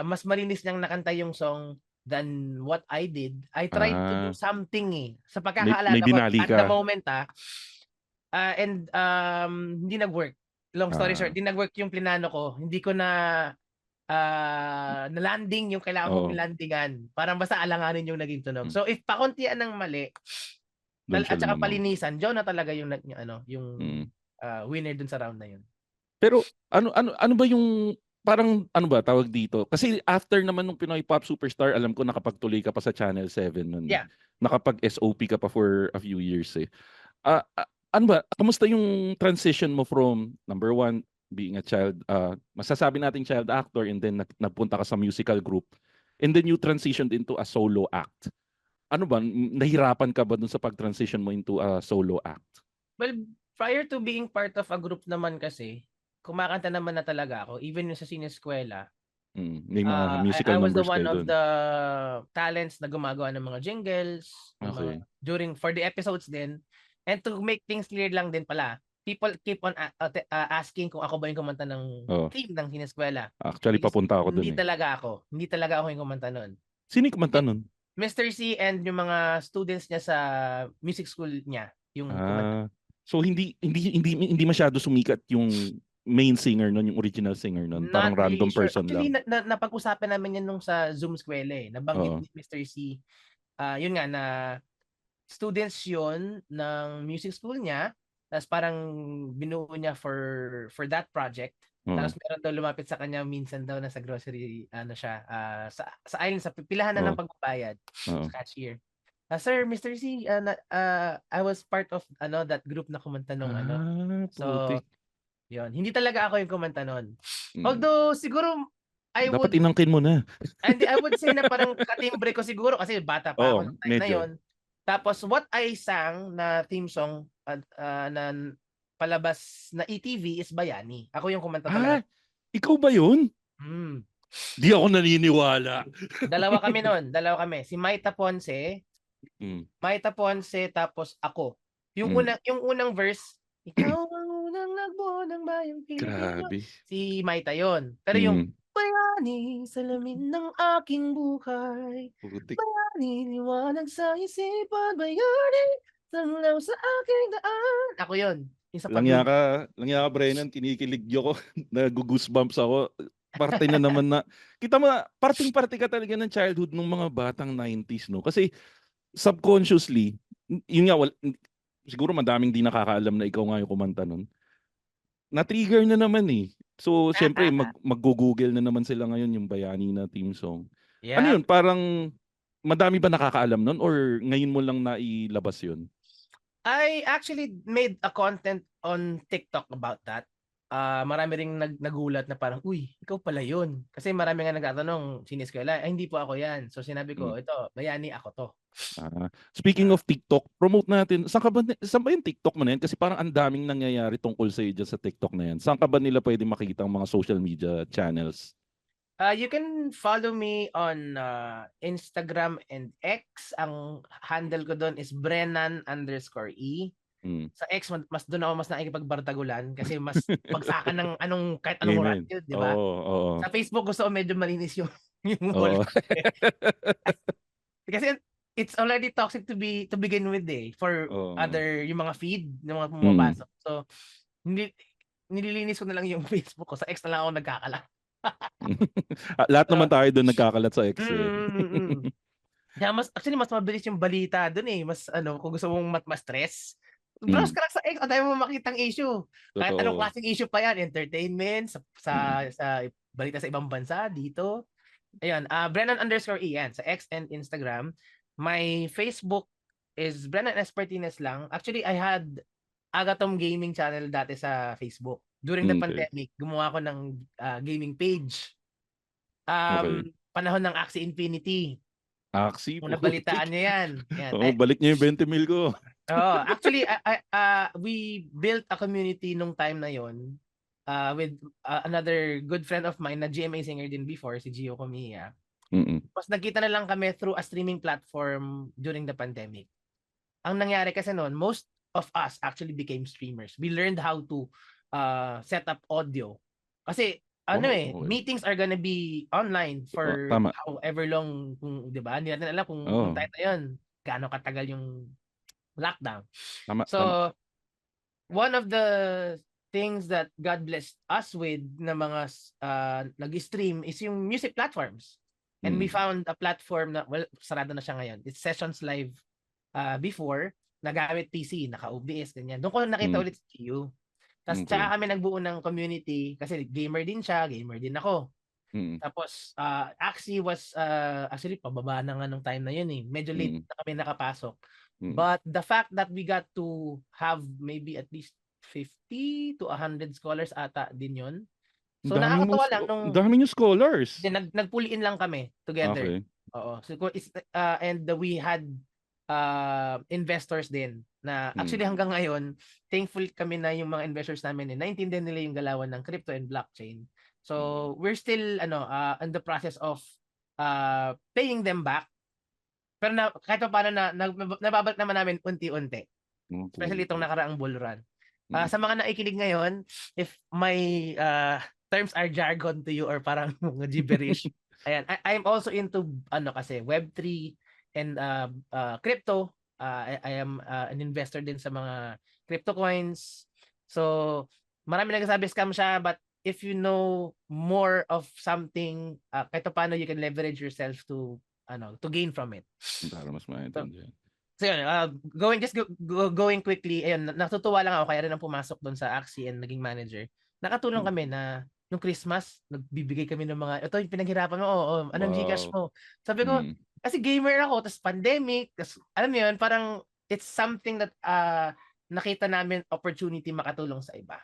mas malinis niyang nakanta yung song than what I did. I tried to do Ah, something Sa may pagkakaalala ko, dinali at the ka. moment and hindi nag-work. Long story Ah, short, hindi nag-work yung plinano ko. Hindi ko na-landing yung kailangan kong oo. landingan. Parang basta alanganin yung naging tunog. Mm, So if pakuntian ng mali, doon siya at saka lumamang. palinisan, Joe na talaga yung Mm. winner dun sa round na yun. Pero ano ba yung parang ano ba tawag dito? Kasi after naman nung Pinoy Pop Superstar, alam ko nakapagtuloy ka pa sa Channel 7 nun. Yeah. Nakapag-SOP ka pa for a few years eh. Ano ba? Kamusta yung transition mo from number one, being a child, masasabi nating child actor, and then nagpunta ka sa musical group, and then you transitioned into a solo act. Ano ba? Nahirapan ka ba dun sa pag-transition mo into a solo act? Well, prior to being part of a group naman kasi, kumakanta naman na talaga ako. Even yung sa sineskwela, May mga musical I was the numbers one kayo of dun. the talents na gumagawa ng mga jingles, ng mga, Okay. for the episodes din. And to make things clear lang din pala, people keep on asking kung ako ba yung kumanta ng Oh, theme ng sineskwela. actually Which is, papunta ako dun hindi eh. talaga ako. Hindi talaga ako yung kumanta nun. Sino yung kumanta nun? Mr. C and yung mga students niya sa music school niya, yung kumanta. So hindi masyado sumikat yung main singer nun, yung original singer nun. Parang Not really random sure. person Actually, lang. napag-usapan namin yan nung sa Zoom Skwela eh. Nabanggit Oo. ni Mr. C. Yun nga, na students yun ng music school niya. Tapos parang binuo niya for that project. Oo. Tapos meron daw lumapit sa kanya minsan daw na sa grocery, siya, sa aisle, sa pipilahan na Oo. ng pagbabayad Oo. sa cashier. Sir, Mr. C, I was part of that group na kumanta nung So, Putik. yun. Hindi talaga ako yung kumanta nun. Mm. Although, siguro, Dapat inangkin mo na. I would say na parang katimbre ko siguro kasi bata pa ako Oo, ng time na medyo. yon. Tapos, what I sang na theme song na palabas na ETV is Bayani. Ako yung kumanta talaga. Ikaw ba yun? Hmm. Di ako naniniwala. Dalawa kami nun. Si Maita Ponce, Mm. tapos ako. Yung unang verse, ikaw ang unang nagbuo ng bayang Pilipino. Grabe. Si Maita yon. Pero yung bayani, salamin ng aking buhay. Putik. Bayani, liwanag sa isipan. Bayani, sanglaw sa aking daan. Ako yun. Yung sa Langya ka, Brennan, kinikilig ko. Nag-goosebumps ako. Parte na naman na. Kita mo, parting-parte ka talaga ng childhood ng mga batang 90s, no? Kasi subconsciously, yun nga, siguro madaming di nakakaalam na ikaw nga yung kumanta nun. Na-trigger na naman eh. So, syempre, mag-google na naman sila ngayon yung Bayani na theme song. Yeah. Ano yun? Parang madami ba nakakaalam nun or ngayon mo lang nailabas yun? I actually made a content on TikTok about that. Marami ring nagulat na parang, uy, ikaw pala yun. Kasi marami nga nagtatanong, sineskwela, hindi po ako yan. So sinabi ko, ito, Bayani, ako to. Speaking of TikTok, promote natin. Saan ba yung TikTok mo na yan? Kasi parang ang daming nangyayari tungkol sa iyo sa TikTok na yan. Saan ka ba nila pwede makita ang mga social media channels? You can follow me on Instagram and X. Ang handle ko doon is Brennan_E. Sa X, mas doon ako mas nakikipagbardagulan kasi mas bagsakan ng kahit anong oras yun, di ba? Sa Facebook gusto ko medyo malinis yung wall. Kasi it's already toxic to begin with for other yung mga feed ng mga pumapasok. So nililinis ko na lang yung Facebook ko. Sa X na lang ako nagkakalat. Lahat naman tayo doon nagkakalat sa X. Actually mas mabilis yung balita doon eh. Mas kung gusto mong ma-stress, browse ka lang sa X, ang dami mo makitang issue. Kahit anong klaseng issue pa yan, entertainment, sa balita sa ibang bansa, dito. Ayun, Brennan_E yan, sa X and Instagram. My Facebook is Brennan Espertines lang. Actually, I had Agatom Gaming channel dati sa Facebook. During the pandemic, gumawa ko ng gaming page. Panahon ng Axie Infinity. Axie? Kung nabalitaan niyo yan. Balik niyo yung 20 mil ko. Actually, we built a community nung time na yon with another good friend of mine na GMA singer din before, si Gio Comiya. Mm-mm. Tapos nagkita na lang kami through a streaming platform during the pandemic. Ang nangyari kasi noon, most of us actually became streamers. We learned how to set up audio. Kasi Okay. meetings are gonna be online for Tama. however long, kung 'di ba? Hindi natin alam kung Oo. time na 'yon, gaano katagal yung lockdown. Tama. So, one of the things that God blessed us with na mga nag-stream is yung music platforms. And we found a platform na, well, sarado na siya ngayon. It's Sessions Live before, nagamit PC, naka-OBS, ganyan. Doon ko nakita ulit si Gio. Tapos tsaka kami nagbuo ng community kasi gamer din siya, gamer din ako. Tapos Axie was actually pababa na nga nung time na yun eh. Medyo late na kami nakapasok. But the fact that we got to have maybe at least 50 to 100 scholars ata din yun. So nakakatawa lang nung dami yung scholars. nag-pull in lang kami together. Okay. Oo. So and we had investors din na actually hanggang ngayon thankful kami na yung mga investors namin naintindihan nila yung galawan ng crypto and blockchain. So we're still in the process of paying them back. Pero kahit pa paano nababalik naman namin unti-unti. Especially itong nakaraang bull run. Sa mga nakikinig ngayon, if my terms are jargon to you or parang mga gibberish, ayan, I'm also into kasi Web3 and crypto. I am an investor din sa mga crypto coins. So, marami nagsasabi scam siya, but if you know more of something, kahit paano you can leverage yourself to gain from it. Para mas maintindihan. So yun, going quickly, ayun, natutuwa lang ako kaya rin ang pumasok doon sa Axie and naging manager. Nakatulong kami na nung Christmas, nagbibigay kami ng mga, ito yung pinaghirapan mo, anong Gcash mo? Sabi ko, kasi gamer ako, tapos pandemic, tapos alam mo yun, parang it's something that nakita namin opportunity makatulong sa iba.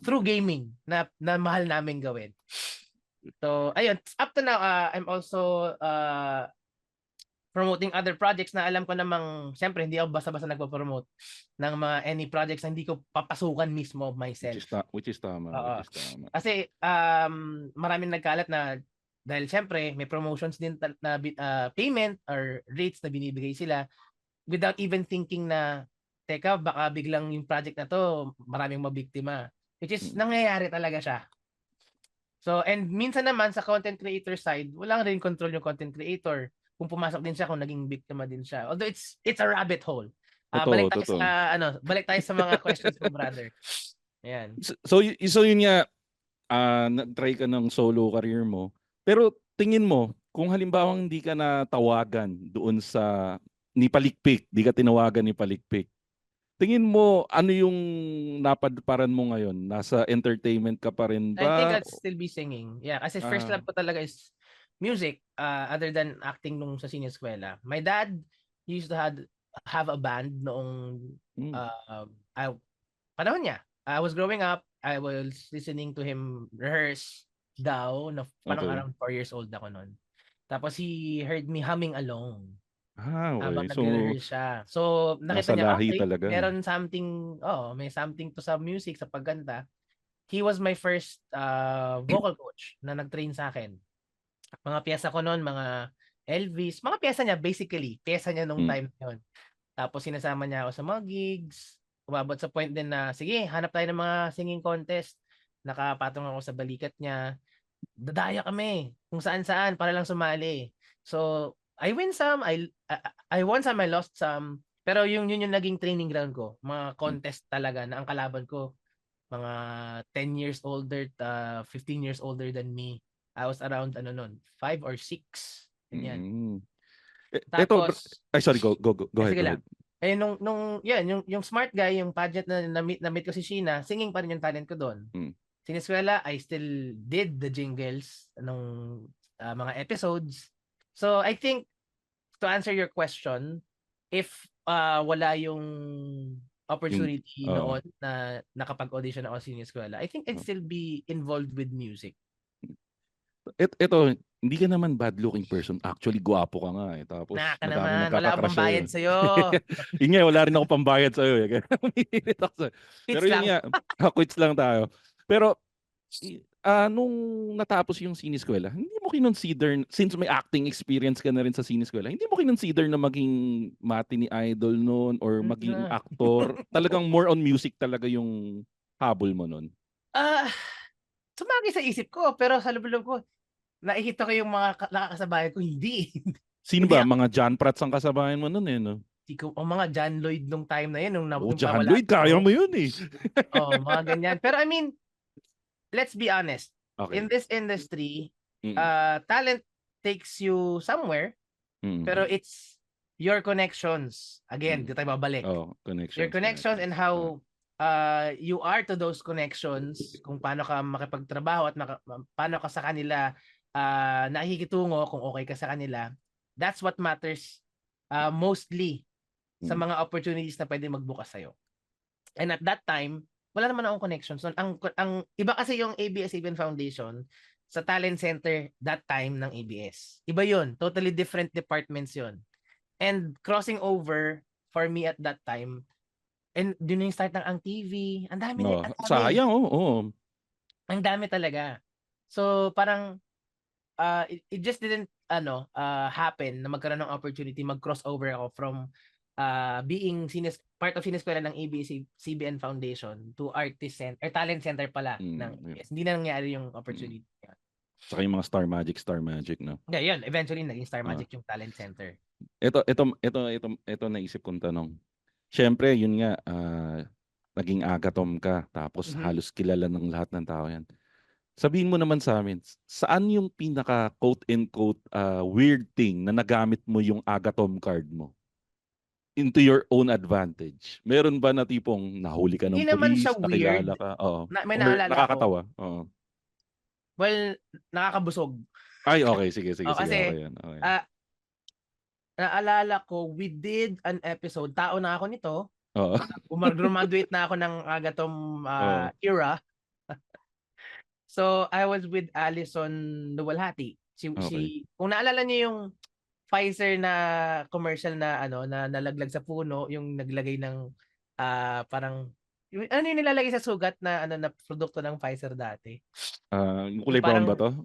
Through gaming, na mahal namin gawin. So, ayun, up to now, I'm also promoting other projects na alam ko namang, syempre, hindi ako basta-basta nagpo-promote ng mga any projects na hindi ko papasukan mismo myself. Which is tama. Kasi, maraming nagkalat na, dahil syempre, may promotions din na payment or rates na binibigay sila without even thinking na, teka, baka biglang yung project na to, maraming mabiktima. Which is, nangyayari talaga siya. So, and minsan naman sa content creator side, wala rin control yung content creator. Kung pumasok din siya, kung naging biktima din siya. Although it's a rabbit hole. Balik tayo sa mga questions mo, brother. Ayan. So yun nga, nag-try ka ng solo career mo. Pero tingin mo, kung halimbawa hindi ka natawagan doon sa ni Palikpik, di ka tinawagan ni Palikpik, tingin mo, ano yung napadparan mo ngayon? Nasa entertainment ka pa rin ba? I think I'd still be singing. Yeah, kasi first love ko talaga is music, other than acting nung sa sineskwela. My dad used to have a band noong panahon niya. I was growing up, I was listening to him rehearse daw, parang around 4 years old ako noon. Tapos he heard me humming along. Habang nag-rehearse siya. So, nakita niya, okay, talaga. Meron something, may something to sa music, sa pagganta. He was my first vocal coach na nag-train sa akin. Mga piyesa ko noon, mga Elvis, mga piyesa niya, basically, piyesa niya nung time yun. Tapos sinasama niya ako sa mga gigs, umabot sa point din na, sige, hanap tayo ng mga singing contest. Nakapatong ako sa balikat niya. Dadaya kami, kung saan-saan, para lang sumali. So, I win some, I won some, I lost some. Pero yun yung naging training ground ko. Mga contest talaga na ang kalaban ko, mga 10 years older, 15 years older than me. I was around 5 or 6. Ganyan. Tapos sorry, go ahead. Sige lang. Yung Smart Guy, yung pageant na na-meet ko si Sheena, singing pa rin yung talent ko doon. Sineskwela, I still did the jingles nung mga episodes. So I think to answer your question, if wala yung opportunity noon na nakapag-audition ako sa sineskwela, I think I'd still be involved with music. Ito, hindi ka naman bad-looking person. Actually, guwapo ka nga eh. Tapos, Naka madami naman, wala akong nagkakatrash sa'yo. pambayad sa'yo. Yun nga, wala rin ako pambayad sa'yo eh. Kaya umiinit ako sa'yo. Pero Pitch yun lang. nga, quits lang tayo. Pero, nung natapos yung sineskwela, hindi mo kinonsider, since may acting experience ka na rin sa sineskwela, hindi mo kinonsider na maging matinee idol noon or maging actor? Talagang more on music talaga yung habol mo noon? Ah, sumagi sa isip ko, pero sa loob ko, nakikita ko yung mga nakakasabayan ko, hindi. Sino Hindi ba? Mga John Prats ang kasabayan mo noon eh, no? o mga John Lloyd nung time na yun, nung Oh, John nawala Lloyd, kaya mo yun eh. mga ganyan. Pero I mean, let's be honest. Okay. In this industry, Mm. talent takes you somewhere, Mm. pero it's your connections. Again, dito tayo babalik. Oh, connections. Your connections and how you are to those connections, kung paano ka makipagtrabaho at paano ka sa kanila nakikitungo, kung okay ka sa kanila. That's what matters mostly sa mga opportunities na pwede magbukas sa'yo. And at that time, wala naman akong connections. Ang iba kasi yung ABS-CBN Foundation sa talent center that time ng ABS. Iba yun. Totally different departments yun. And crossing over for me at that time, and yun yung start ng Ang TV. Ang dami. No, sayang, oh. Ang dami talaga. So parang it just didn't happen na magkaroon ng opportunity mag-crossover ako from being part of sineskwela ng ABS-CBN Foundation to artist center or talent center pala ng ABS. Hindi na nangyari yung opportunity. Saka yung mga Star Magic, no? Yeah, yun. Eventually naging Star Magic yung talent center. Ito naisip kong tanong. Siyempre, yun nga, naging agatom ka, tapos halos kilala ng lahat ng tao yan. Sabihin mo naman sa amin, saan yung pinaka quote-and-quote weird thing na nagamit mo yung agatom card mo into your own advantage? Meron ba na tipong nahuli ka ng Hindi naman police, siya nakilala weird. ka? Oo. May Or naalala nakakatawa? ako. Oo. Well, nakakabusog. Ay, okay. Sige. Kasi, Okay yan. Okay. naalala ko, we did an episode, tao na ako nito. Oo. Graduate na ako ng agatom era. So, I was with Alison Luwalhati. Kung naalala niyo yung Pfizer na commercial na na nalaglag sa puno, yung naglagay ng parang ano yung nilalagay sa sugat na na produkto ng Pfizer dati? Yung kulay brown ba to?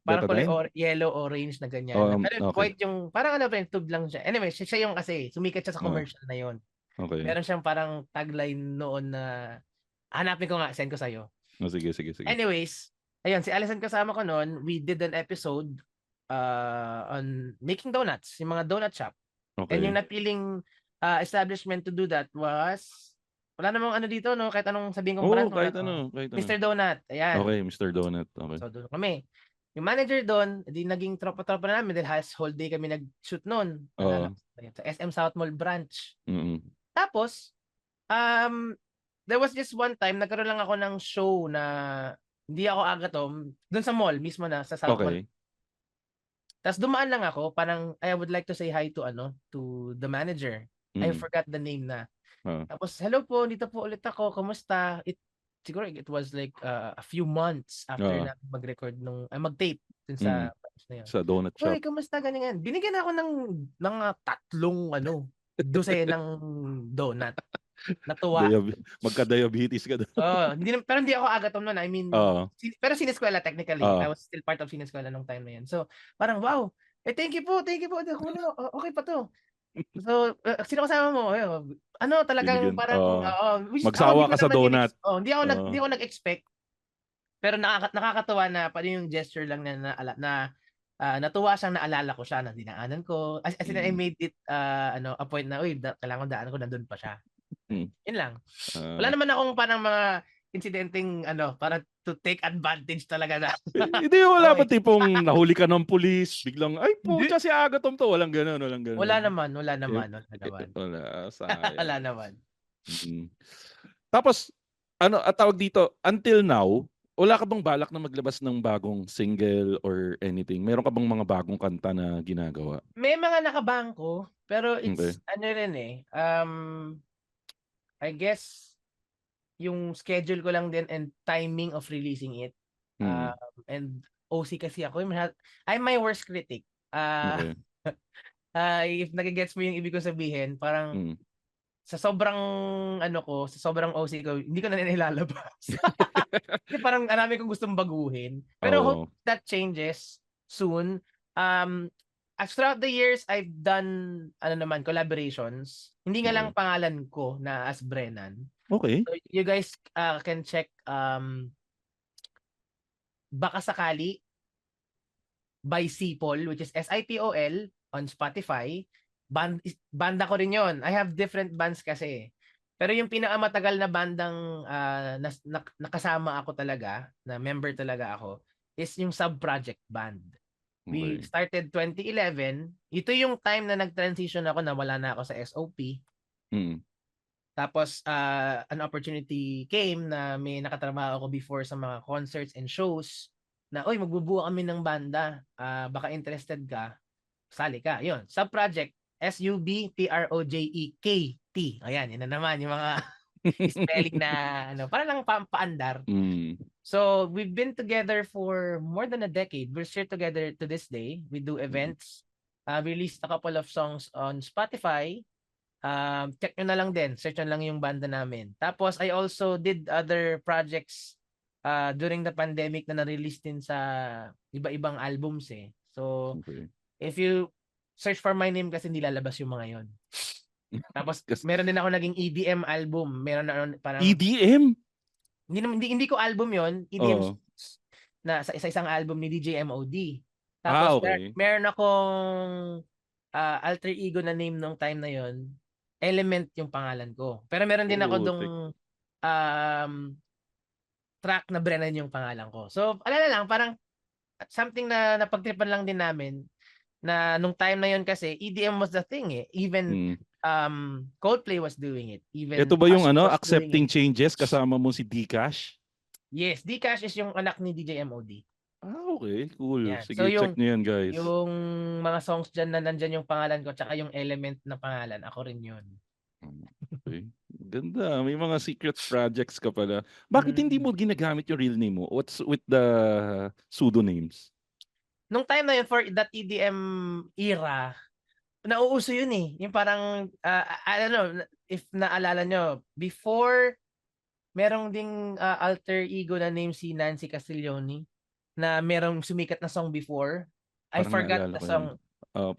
Parang kulay Betadine? yellow, orange na ganyan. Pero Okay. white yung, parang tube lang siya. Anyway, siya yung kasi, sumikat siya sa commercial na yon. Okay. Meron siyang parang tagline noon na, hanapin ko nga, send ko sa'yo. Sige. Anyways, ayun, si Alison kasama ko noon, we did an episode on making donuts, yung mga donut shop. Okay. And yung napiling establishment to do that was, wala namang dito, no? Kahit anong sabihin kong brand. Kahit ano. Mr. Donut. Ayan. Okay, Mr. Donut. Okay. So, doon kami. Yung manager doon, di naging tropa-tropa na namin dahil whole day kami nag-shoot noon. Sa SM South Mall branch. Tapos, there was just one time, nagkaroon lang ako ng show na hindi ako agatom, doon sa mall mismo na, sa South Mall. Tapos dumaan lang ako, parang I would like to say hi to to the manager. I forgot the name na. Tapos, hello po, dito po ulit ako, kamusta? Siguro it was like a few months after na mag-record mag-tape dun sa na yun. Sa donut shop. Uy, kamusta ganyan? Binigyan ako ng mga 3 dosenang donut. Natuwa. Magka-diabetes ka doon. Pero hindi ako agatom noon. I mean, pero sineskwela technically. I was still part of sineskwela nung time na yun. So, parang wow. Thank you po. Okay pa to. So, sino kasama mo? Talagang parang magsawa ka sa donut. Hindi ako nag-expect. Pero nakakatuwa na pa yung gesture lang na natuwa siyang naalala ko siya, na dinaanan ko. As in, I made it a point na kailangan daanan ko, nandun pa siya. Yun lang. Wala naman akong parang mga insidenteng para to take advantage talaga na. Hindi, wala ba tipong nahuli ka ng pulis, biglang, ay pucha, si agatom to. Walang ganun. Wala naman. Wala, sayang. Wala naman. Tapos, at tawag dito, until now, wala ka bang balak na maglabas ng bagong single or anything? Meron ka bang mga bagong kanta na ginagawa? May mga nakabangko, pero it's, I guess, yung schedule ko lang din and timing of releasing it. And OC kasi ako. I'm my worst critic. Okay. If nagigets mo yung ibig ko sabihin, parang Mm. sa sobrang sa sobrang OC ko, hindi ko na nilalabas. Kasi parang marami kong gustong baguhin. Pero hope Oo. that changes soon. As throughout the years, I've done collaborations. Hindi nga lang Okay. pangalan ko na as Brennan. Okay. So you guys can check Baka Sakali by Sipol, which is SIPOL on Spotify. Banda ko rin yon. I have different bands kasi. Pero yung pinakamatagal na bandang nakasama ako talaga, na member talaga ako, is yung Sub-Project Band. We Okay. started 2011. Ito yung time na nag-transition ako na wala na ako sa SOP. Mm. Tapos an opportunity came na may nakatrabaho ako before sa mga concerts and shows na, oy, magbubuo kami ng banda. Baka interested ka, sali ka. Yun, Sub-Project, SUBPROJEKT. Ayan, yun na naman yung mga spelling na para lang paandar. Mm. So, we've been together for more than a decade. We're still together to this day. We do events. We released a couple of songs on Spotify. Check nyo na lang din. Search nyo lang yung banda namin. Tapos, I also did other projects during the pandemic na na-release din sa iba-ibang albums eh. So, Okay. if you search for my name kasi nilalabas yung mga yon. Tapos, Kasi- meron din ako naging EDM album. Meron na parang... EDM? Hindi ko album yon, EDM Oo. na sa isang album ni DJ MOD. Tapos Okay. meron akong alter ego na name nung time na yon, Element yung pangalan ko. Pero meron din ako dong track na Brennan yung pangalan ko. So alala lang, parang something na napagtripan lang din namin na nung time na yon kasi EDM was the thing eh. Even Coldplay was doing it. Even Ito ba yung Usher was accepting doing it. changes kasama mo si Dcash? Yes, Dcash is yung anak ni DJ MOD. Okay, cool. Yan. Sige, So check nyo yan, guys. yung mga songs dyan na nandyan yung pangalan ko tsaka yung Element na pangalan, ako rin yun. Okay. Ganda. May mga secret projects ka pala. Bakit hindi mo ginagamit yung real name mo? What's with the pseudonyms? Nung time na yun, for that EDM era, nauuso yun eh. Yung parang, I don't know, if naalala nyo, before, merong ding alter ego na name si Nancy Castiglioni na merong sumikat na song before. I Parang forgot naalala the ko yan. song.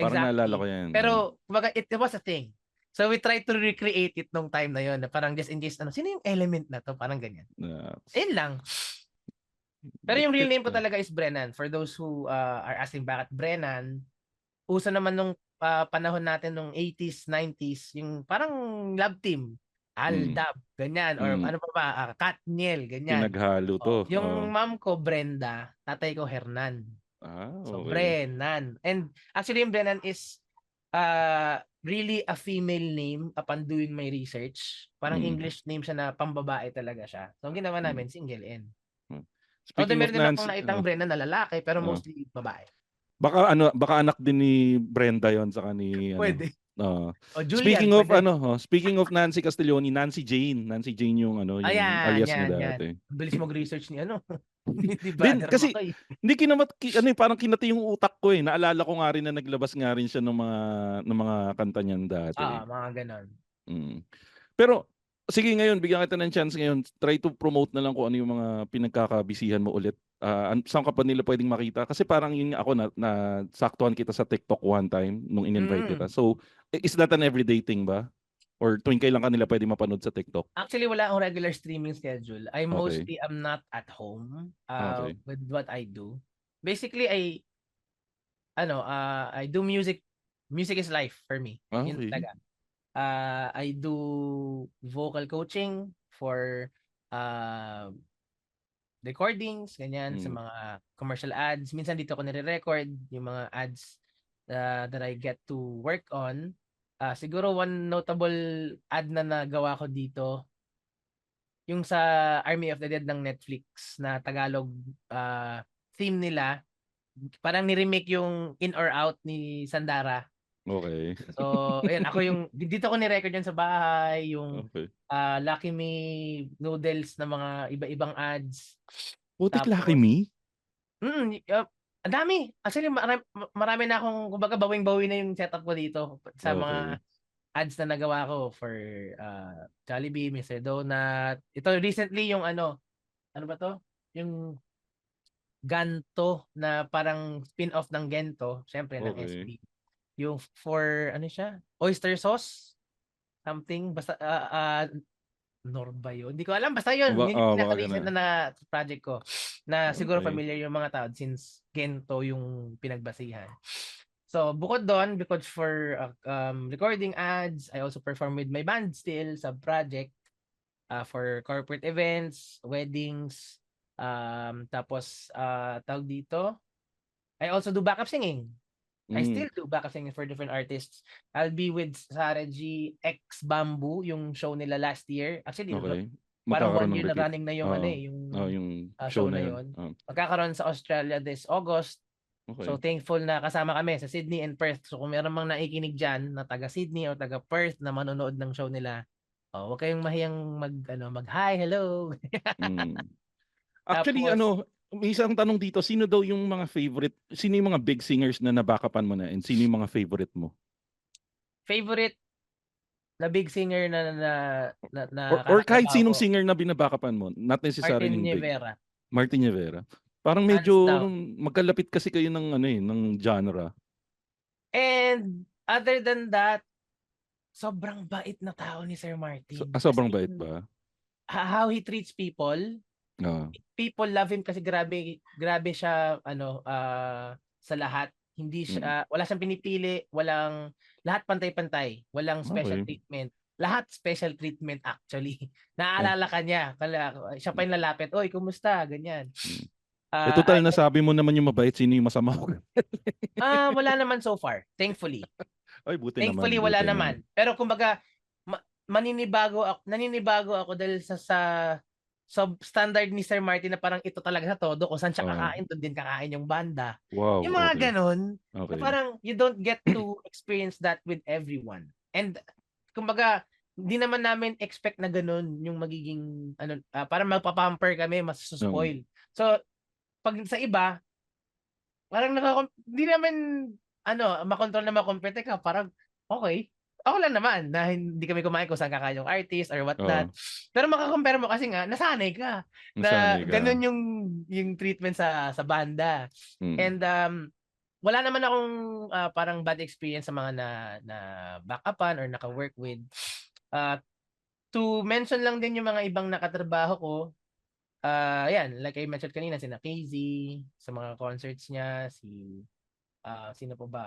Parang naalala ko Exactly. yan. Pero, kumbaga, it was a thing. So, we tried to recreate it nung time na yun. Na parang just in case, sino yung Element na to? Parang ganyan. Ayun lang. Pero yung real name ko talaga is Brennan. For those who are asking bakit Brennan, uso naman nung panahon natin nung 80s, 90s, yung parang love team. Aldab, ganyan. Or ano pa ba? Katniel, ganyan. Pinaghalo to. Yung mom ko, Brenda. Tatay ko, Hernan. So, Okay. Brennan. And actually, yung Brennan is really a female name upon doing my research. Parang English name siya na pambabae talaga siya. So, ang ginawa namin, single N. Although meron din akong nakitang Brennan na lalaki, pero mostly babae. Baka anak din ni Brenda yon sa ni Pwede. Julian, speaking of Nancy Castiglioni, Nancy Jane yung yung alias niya dati. Bilis mag-research ni Din kasi hindi parang kinati yung utak ko eh. Naalala ko nga rin na naglabas nga rin siya ng mga kanta niyan dati. Mga ganon. Pero sige, ngayon bigyan kita ng chance ngayon. Try to promote na lang kung ano yung mga pinagkakabisihan mo ulit. Saan ka pa nila pwedeng makita? Kasi parang yun ako na saktuhan kita sa TikTok one time nung in-invite kita. So, is that an everyday thing ba? Or tuwing kailan ka nila pwedeng mapanood sa TikTok? Actually, wala akong regular streaming schedule. I mostly am not at home with what I do. Basically, I do music. Music is life for me. Yun talaga. I do vocal coaching for recordings, ganyan, sa mga commercial ads. Minsan dito ako nire-record yung mga ads that I get to work on. Siguro one notable ad na nagawa ko dito, yung sa Army of the Dead ng Netflix na Tagalog theme nila. Parang ni-remake yung In or Out ni Sandara. Okay. So, ayun, dito ko ni-record yan sa bahay, yung Lucky Me noodles na mga iba-ibang ads. Putik Lucky Me? Ang dami. Actually, marami na akong, kumbaga, bawing-bawi na yung setup ko dito sa Okay. mga ads na nagawa ko for Jollibee, Mr. Donut. Ito recently yung ano ba to? Yung Ganto na parang spin-off ng Gento, syempre ng Okay. SB. Yung for ano siya? Oyster sauce, something basta Norba yun. Hindi ko alam. Basta yun. Yun yung Baka pinaka-recent gano'n. na project ko. Na siguro Okay. familiar yung mga tao since Gento yung pinagbasihan. So, bukod doon, because for recording ads, I also perform with my band still sa project for corporate events, weddings, tapos tawag dito, I also do backup singing. I Hmm, still do backup singing for different artists. I'll be with Sarah G, X Bamboo, yung show nila last year. Actually, okey. parang 1 Magkakaroon ng year na repeat. running na yung Oo. Oo, yung yung show show na na yun. yon. Magkakaroon sa Australia this August. So Okey. thankful na kasama kami sa Sydney and Perth. So kung meron mang naikinig diyan na taga Sydney o taga Perth na manonood ng show nila, huwag kayong mahiyang mag-hi, hello. Hmm. Actually Tapos may isang tanong dito, sino yung mga big singers na nabackupan mo na and sino yung mga favorite mo? favorite na big singer na Or kahit nakakatrabaho sinong ko, singer na binabackupan mo, not necessarily Martin yung big. Nievera. Martin Nievera. Parang Hands medyo down. magkalapit kasi kayo ng ng genre. And other than that, sobrang bait na tao ni Sir Martin. As Sobrang bait in, ba? how he treats people, Oo. people love him kasi grabe siya sa lahat. Hindi Mm. siya, wala siyang pinipili, lahat pantay-pantay, walang special Okey. treatment. Lahat special treatment actually. Eh, Naaalala ka niya, siya pa yung lalapit, "Oy, kumusta?" ganyan. mm. Ah, Total I nasabi mo naman yung mabait, sino yung masama? wala naman so far, thankfully. Ay, buti naman, Thankfully wala buti naman. naman. Pero kumbaga naninibago ako dahil sa standard ni Sir Martin na parang ito talaga sa todo, kung saan siya Oo. kakain, dun din kakain yung banda. Wow, Yung mga okey. gano'n, na Okey. parang you don't get to experience that with everyone. And kumbaga, hindi naman namin expect na gano'n yung magiging parang magpa-pamper kami, Oo. maso-spoil. So, 'pag sa iba, parang hindi naman makontrol na makompete ka, parang okey, ako lang naman na hindi kami kumain kung saan kakain yung artist or what not. Oo. Pero maka-compare mo kasi nga nasanay ka na Nasanay ka. gano'n yung treatment sa banda. Mm. And, wala naman akong, parang bad experience sa mga na back-upan or naka-work with. Ah, to mention lang din yung mga ibang nakatrabaho ko, ayan, like I mentioned kanina sina KZ, sa mga concerts niya, sino pa ba?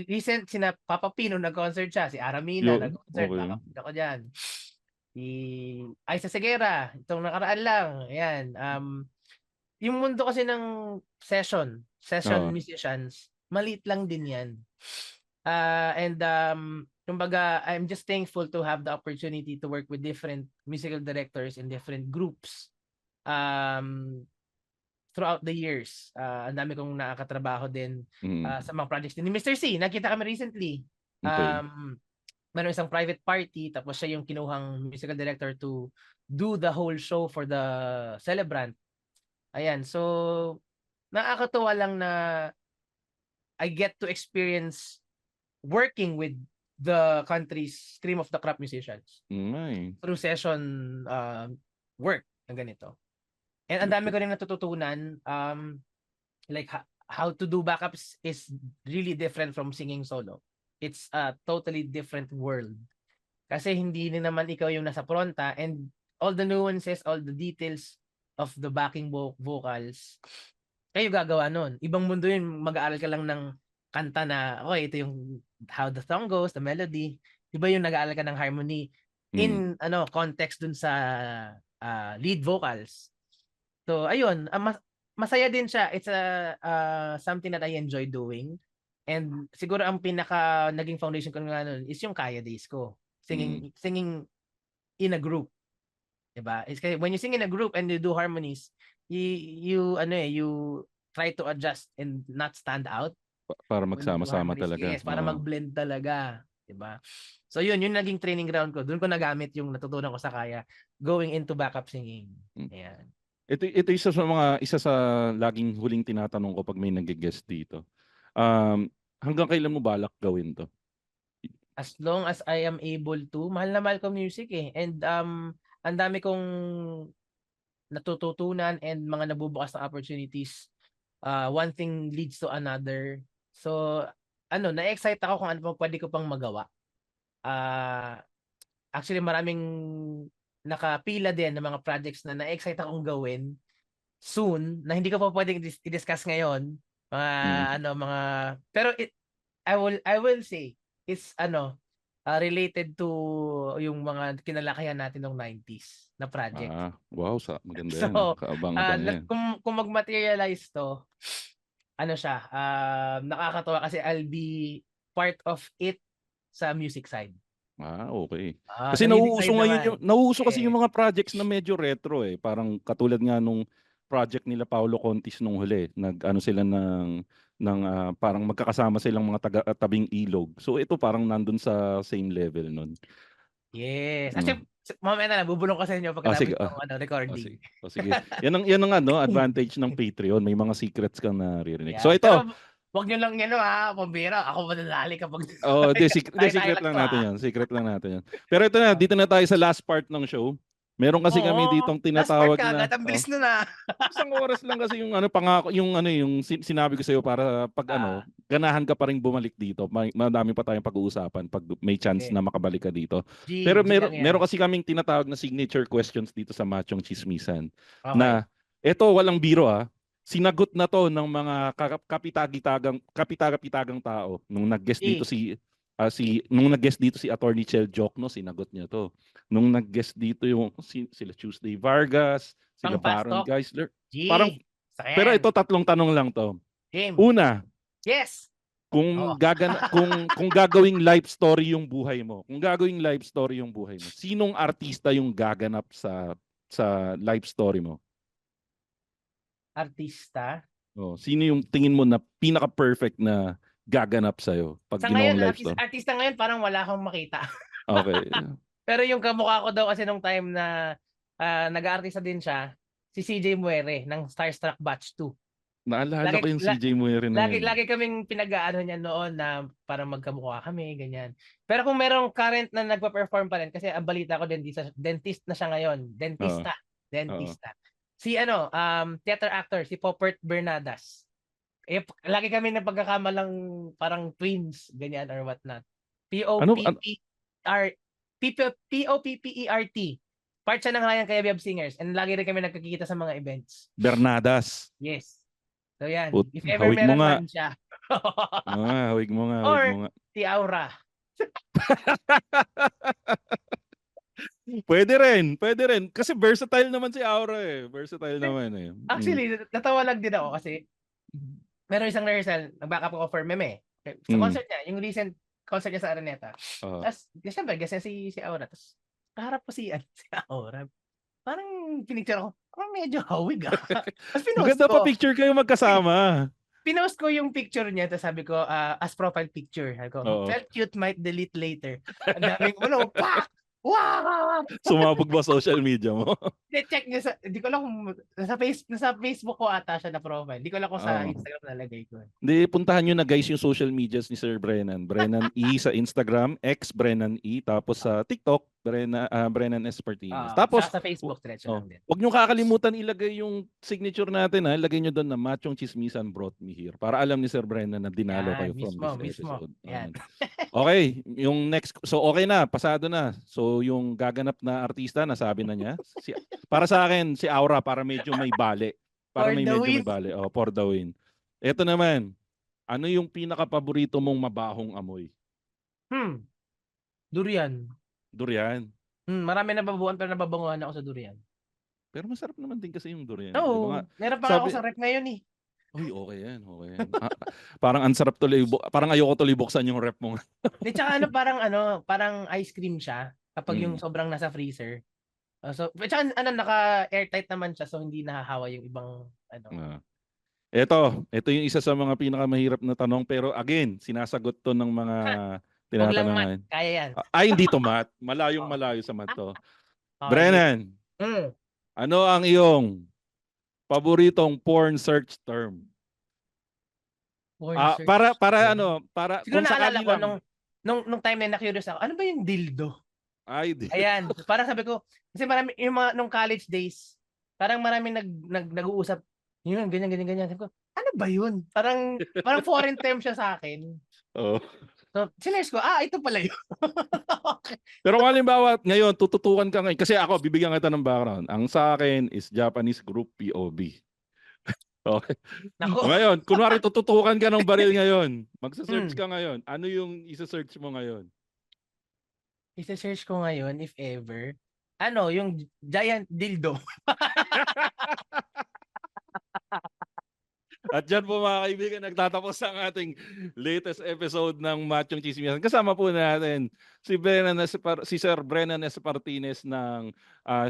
Recent sina Papa P nung nag-concert siya, si Aramina nag-concert, Okey. backup ako diyan. Si Aiza Seguera, itong nakaraan lang, ayan. Yung mundo kasi ng session Oo. musicians, maliit lang din 'yan. And kumbaga I'm just thankful to have the opportunity to work with different musical directors in different groups. Um, Throughout the years, ang dami kong nakakatrabaho din Mm. sa mga projects din ni Mr. C. Nakita kami recently. Okey. Meron isang private party tapos siya yung kinuhang musical director to do the whole show for the celebrant. Ayan, so nakakatuwa lang na I get to experience working with the country's cream of the crop musicians Oo nga, eh. through session work na ganito. And ang dami ko rin natututunan, like how to do backups is really different from singing solo. It's a totally different world. Kasi hindi na naman ikaw yung nasa fronta, and all the nuances, all the details of the backing vocals, kayo gagawa nun. Ibang mundo yun, mag-aaral ka lang ng kanta na, okay, ito yung how the song goes, the melody. Iba yung nag-aaral ka ng harmony Mm. in context dun sa lead vocals. So ayun, masaya din siya. It's something that I enjoy doing. And siguro ang pinaka naging foundation ko nga nun is yung Kaya Days ko. Mm. Singing in a group. 'Di ba? It's when you sing in a group and you do harmonies, you try to adjust and not stand out Para when you do magsama-sama harmonies. talaga, Yes, para oo. mag-blend talaga, 'di ba? So yun naging training ground ko. Doon ko nagamit yung natutunan ko sa Kaya going into backup singing. Hmm. Ayan. Ito isa sa laging huling tinatanong ko pag may nag-guest dito. Hanggang kailan mo balak gawin 'to? As long as I am able to, mahal na mahal ko music eh. And ang dami kong natututunan and mga nabubukas na opportunities. One thing leads to another. So, na-excite ako kung ano pa pwede ko pang magawa. Ah, actually maraming nakapila din ng mga projects na na-excite akong gawin soon na hindi ko pa pwedeng i-discuss ngayon. Mga Mm. mga pero I will say it's related to yung mga kinalakihan natin nung 90s na project. Wow, maganda yan. So, Kaabang-abang yan. kung mag-materialize to, siya, nakakatuwa kasi I'll be part of it sa music side. Okay. Sa Kasi music side naman. nauuso kasi Eh, yung mga projects na medyo retro eh. Parang katulad nga nung project nila Paolo Contis nung huli. Nag-ano sila parang magkakasama silang mga tabing ilog. So ito parang nandun sa same level nun. yes. Mm. Actually, mamaya na lang, bubulong ko sa inyo Sige. pagkatapos ng recording. Sige. Sige. Yan ang advantage ng Patreon. May mga secrets kang naririnig. Yeah. So ito, Pero wag nyo lang pambira. Ako madadali kapag secret tayo lang to, natin yan. Secret lang natin yan. Pero ito na, dito na tayo sa last part ng show. Meron kasi kami Oo, ditong last part tinatawag na kagad. Ang bilis na. isang oras lang kasi yung pangako, yung sinabi ko sa iyo para pag ganahan ka pa ring bumalik dito. Madami pa tayong pag-uusapan pag may chance Okay. na makabalik ka dito. G Pero lang yan. meron kasi kaming tinatawag na signature questions dito sa Machong Chismisan. Okay. Na ito walang biro sinagot na to ng mga kapitagitagang tao nung nag-guest dito nung nag-guest dito si Attorney Chel Jokno, sinagot niya to. Nung nag-guest dito sila Tuesday Vargas, sila Baron Pang-pastok. Geisler. G. Parang Sakyan. pero ito 3 tanong lang to. Game. Una, Yes. kung gagawing life story yung buhay mo. Kung gagawing life story yung buhay mo. Sinong artista yung gaganap sa life story mo? Artista. Sino yung tingin mo na pinaka-perfect na gaganap sa'yo pag Sa ginawang ngayon, life story? artista ngayon parang wala akong makita. Okay. Pero yung kamukha ko daw kasi nung time na nag-aartista din siya, si CJ Muere ng Starstruck Batch 2. Naalala ko yung CJ Muere na yun. Lagi kaming pinag-aano niya noon na parang magkamukha kami, ganyan. Pero kung merong current na nagpa-perform pa rin, kasi ang balita ko dentist na siya ngayon. Dentista. Si theater actor, si Popert Bernadas. Lagi kami na pagkakamalang parang twins, ganyan or whatnot. P-O-P-P-E-R-T. Part siya ng Ryan Kaya Biab Singers and lagi rin kami nagkikita sa mga events. Bernadas. Yes. So yan. If ever hawig mo meron nga. man siya. Hawig mo nga. Or si Aura. Pwede rin. Kasi versatile naman si Aura eh. Versatile naman eh. Actually, natawa lang din ako kasi meron isang rehearsal, nag-backup ako for Meme. Sa concert niya, yung recent concert niya sa Araneta. Tapos, siyempre, guess niya si Aura. Tapos, kaharap ko si Aura. Parang pinicture ako, parang medyo hawig Tapos maganda pa picture kayo magkasama. Pinost ko yung picture niya, tapos sabi ko, as profile picture. Sabi ko, felt cute, might delete later. Ang daming pak! Wow! Sumabog ba social media mo? Check niya hindi ko lang kung nasa Facebook ko ata siya na profile. Hindi ko lang kung sa Instagram nalagay ko. Hindi, puntahan nyo na guys yung social medias ni Sir Brennan. Brennan E sa Instagram, Brennan E, tapos sa TikTok, Brennan Espertines. Tapos sa Facebook diretso lang din. Huwag nyo kakalimutan ilagay yung signature natin Ilagay nyo doon na Machong Chismisan brought me here para alam ni Sir Brennan na dinalo kayo from this episode. Yan. Okay, yung next okay na, pasado na. So yung gaganap na artista nasabi na niya. Para sa akin si Aura para medyo may bale. Para may medyo may bale. For the win. Ito naman. Ano yung pinaka-paborito mong mabahong amoy? Durian. Marami nababuan pero nababanguhan ako sa durian. Pero masarap naman din kasi yung durian. Oo. Meron pa ako sa rep ngayon eh. Uy, okay yan. Parang ansarap tuloy. Parang ayoko tuloy buksan yung rep mo. Tsaka parang ice cream siya kapag yung sobrang nasa freezer. Tsaka naka-airtight naman siya so hindi nahahawa yung ibang Ito yung isa sa mga pinakamahirap na tanong pero again, sinasagot to ng mga tinatanungan. Kaya yan. Ay, hindi to math. Malayong malayo sa math to. Brennan, ano ang iyong paboritong porn search term. Porn search Para term. para Siguro kung naalala sakali ko lang. nung time na na-curious ako, ano ba yung dildo? Ay, di. Ayan, parang sabi ko, kasi marami yung mga nung college days, parang maraming nag-uusap, yun, ganyan. Sabi ko, ano ba yun? Parang foreign term siya sa akin. Oh. So, sinerge ko, ito pala yun. Okay. Pero kung halimbawa, ngayon, tututukan ka ngayon. Kasi ako, bibigyan kita ng background. Ang sa akin is Japanese group POV. Okay. Nako. Ngayon, kunwari tututukan ka ng baril ngayon. Magsa-search Hmm. ka ngayon. Ano yung isa-search mo ngayon? Isa-search ko ngayon, if ever, yung giant dildo. At dyan po mga kaibigan, nagtatapos ang ating latest episode ng Machong Chismisan. Kasama po natin si Sir Brennan Espartines ng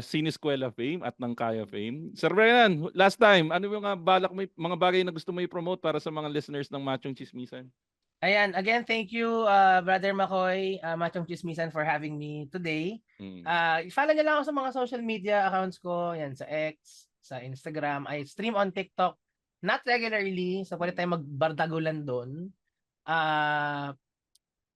Sineskwela fame at ng Kaya fame. Sir Brennan, last time, ano yung mga bagay na gusto mo i-promote para sa mga listeners ng Machong Chismisan? Ayan, again, thank you, Brother McCoy, Machong Chismisan, for having me today. Follow niyo lang ako sa mga social media accounts ko, yan, sa X, sa Instagram. I stream on TikTok, not regularly, so pwede tayo magbardagulan doon.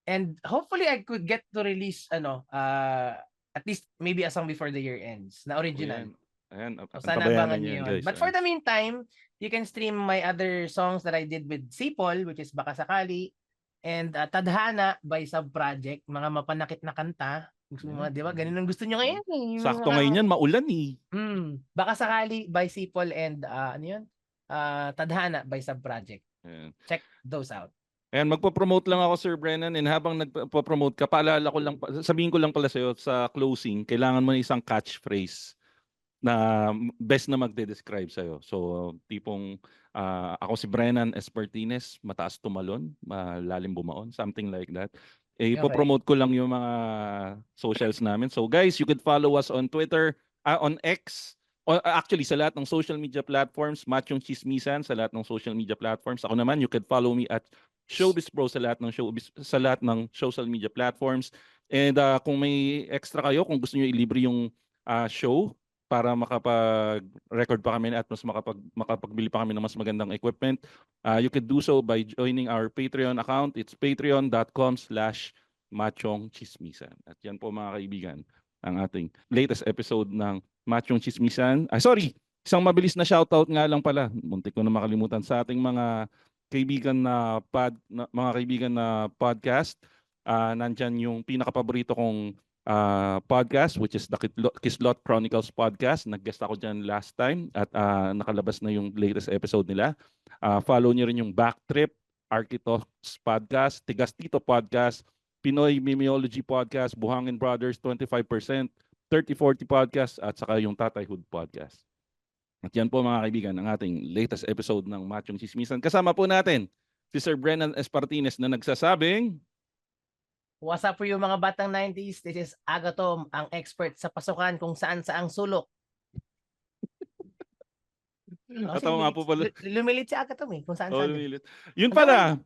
And hopefully I could get to release at least maybe a song before the year ends na original. Ayan, So sana abangan niyo yun. guys. But for the meantime, you can stream my other songs that I did with Sipol, which is Baka Sakali, and Tadhana by Subproject, mga mapanakit na kanta. Di ba? Ganun ang gusto nyo ngayon. Sakto ngayon yan, maulan eh. Baka Sakali by Sipol and Tadhana by Subproject. Ayan. Check those out. Ayan, magpo-promote lang ako, Sir Brennan, and habang nagpo-promote ka, paalala ko lang, sabihin ko lang pala sa'yo, sa closing, kailangan mo ng isang catchphrase na best na magde-describe sa'yo. So, tipong, ako si Brennan Espartines, mataas tumalon, malalim bumaon, something like that. Ipopromote ko lang yung mga socials namin. So, guys, you could follow us on Twitter, on X, actually, sa lahat ng social media platforms, Machong Chismisan, sa lahat ng social media platforms. Ako naman, you could follow me at Showbiz Bro sa lahat ng social media platforms. And kung may extra kayo, kung gusto niyo ilibre yung show para makapag-record pa kami at mas makapagbili pa kami ng mas magandang equipment, you could do so by joining our Patreon account. It's patreon.com/machongchismisan. At yan po mga kaibigan, ang ating latest episode ng Machong Chismisan. Isang mabilis na shoutout nga lang pala. Muntik ko na makalimutan sa ating mga kaibigan na podcast. Nandyan yung pinaka-paborito kong podcast, which is the Kislot Chronicles podcast. Nag-guest ako dyan last time at nakalabas na yung latest episode nila. Follow nyo rin yung Backtrip, Architalks podcast, Tigastito podcast, Pinoy Mimeology podcast, Buhangin Brothers 25%, 3040 podcast, at saka yung Tatay Hood podcast. At yan po mga kaibigan, ang ating latest episode ng Machong Chismisan. Kasama po natin si Sir Brennan Espartines na nagsasabing, what's up for you mga batang 90s? This is Agatom, ang expert sa pasukan kung saan-saang sulok. Katawa nga po pala. Lumilit si Agatom kung saan-saan. Lumilit. Yun pala,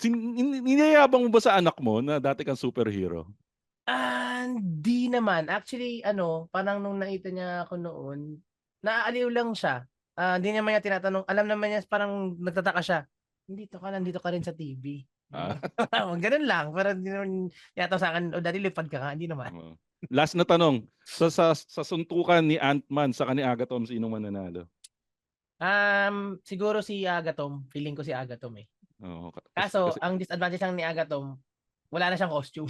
niyayabang mo ba sa anak mo na dati kang superhero? Hindi naman. Actually, parang nung nakita niya ako noon, naaaliw lang siya. Hindi naman niya tinatanong. Alam naman niya, parang nagtataka siya. Nandito ka rin sa TV. Ganun lang. Parang hindi naman yata sa akin, dati lipad ka nga. Hindi naman. Last na tanong. Sa suntukan ni Ant-Man sa ni Agatom, sino mananalo? Siguro si Agatom. Feeling ko si Agatom Oh, Kaso, ang disadvantage lang ni Agatom, wala na siyang costume.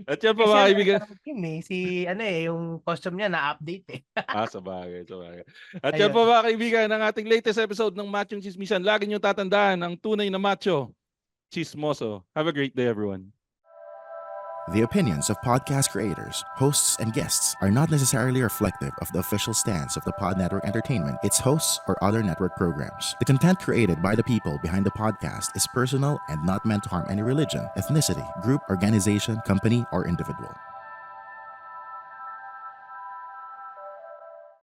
At yan po mga kaibigan. Yung costume niya na-update Sabagay. At yan po mga kaibigan, ang ating latest episode ng Machong Chismisan. Lagi niyo tatandaan, ang tunay na macho, chismoso. Have a great day, everyone. The opinions of podcast creators, hosts, and guests are not necessarily reflective of the official stance of the Pod Network Entertainment, its hosts, or other network programs. The content created by the people behind the podcast is personal and not meant to harm any religion, ethnicity, group, organization, company, or individual.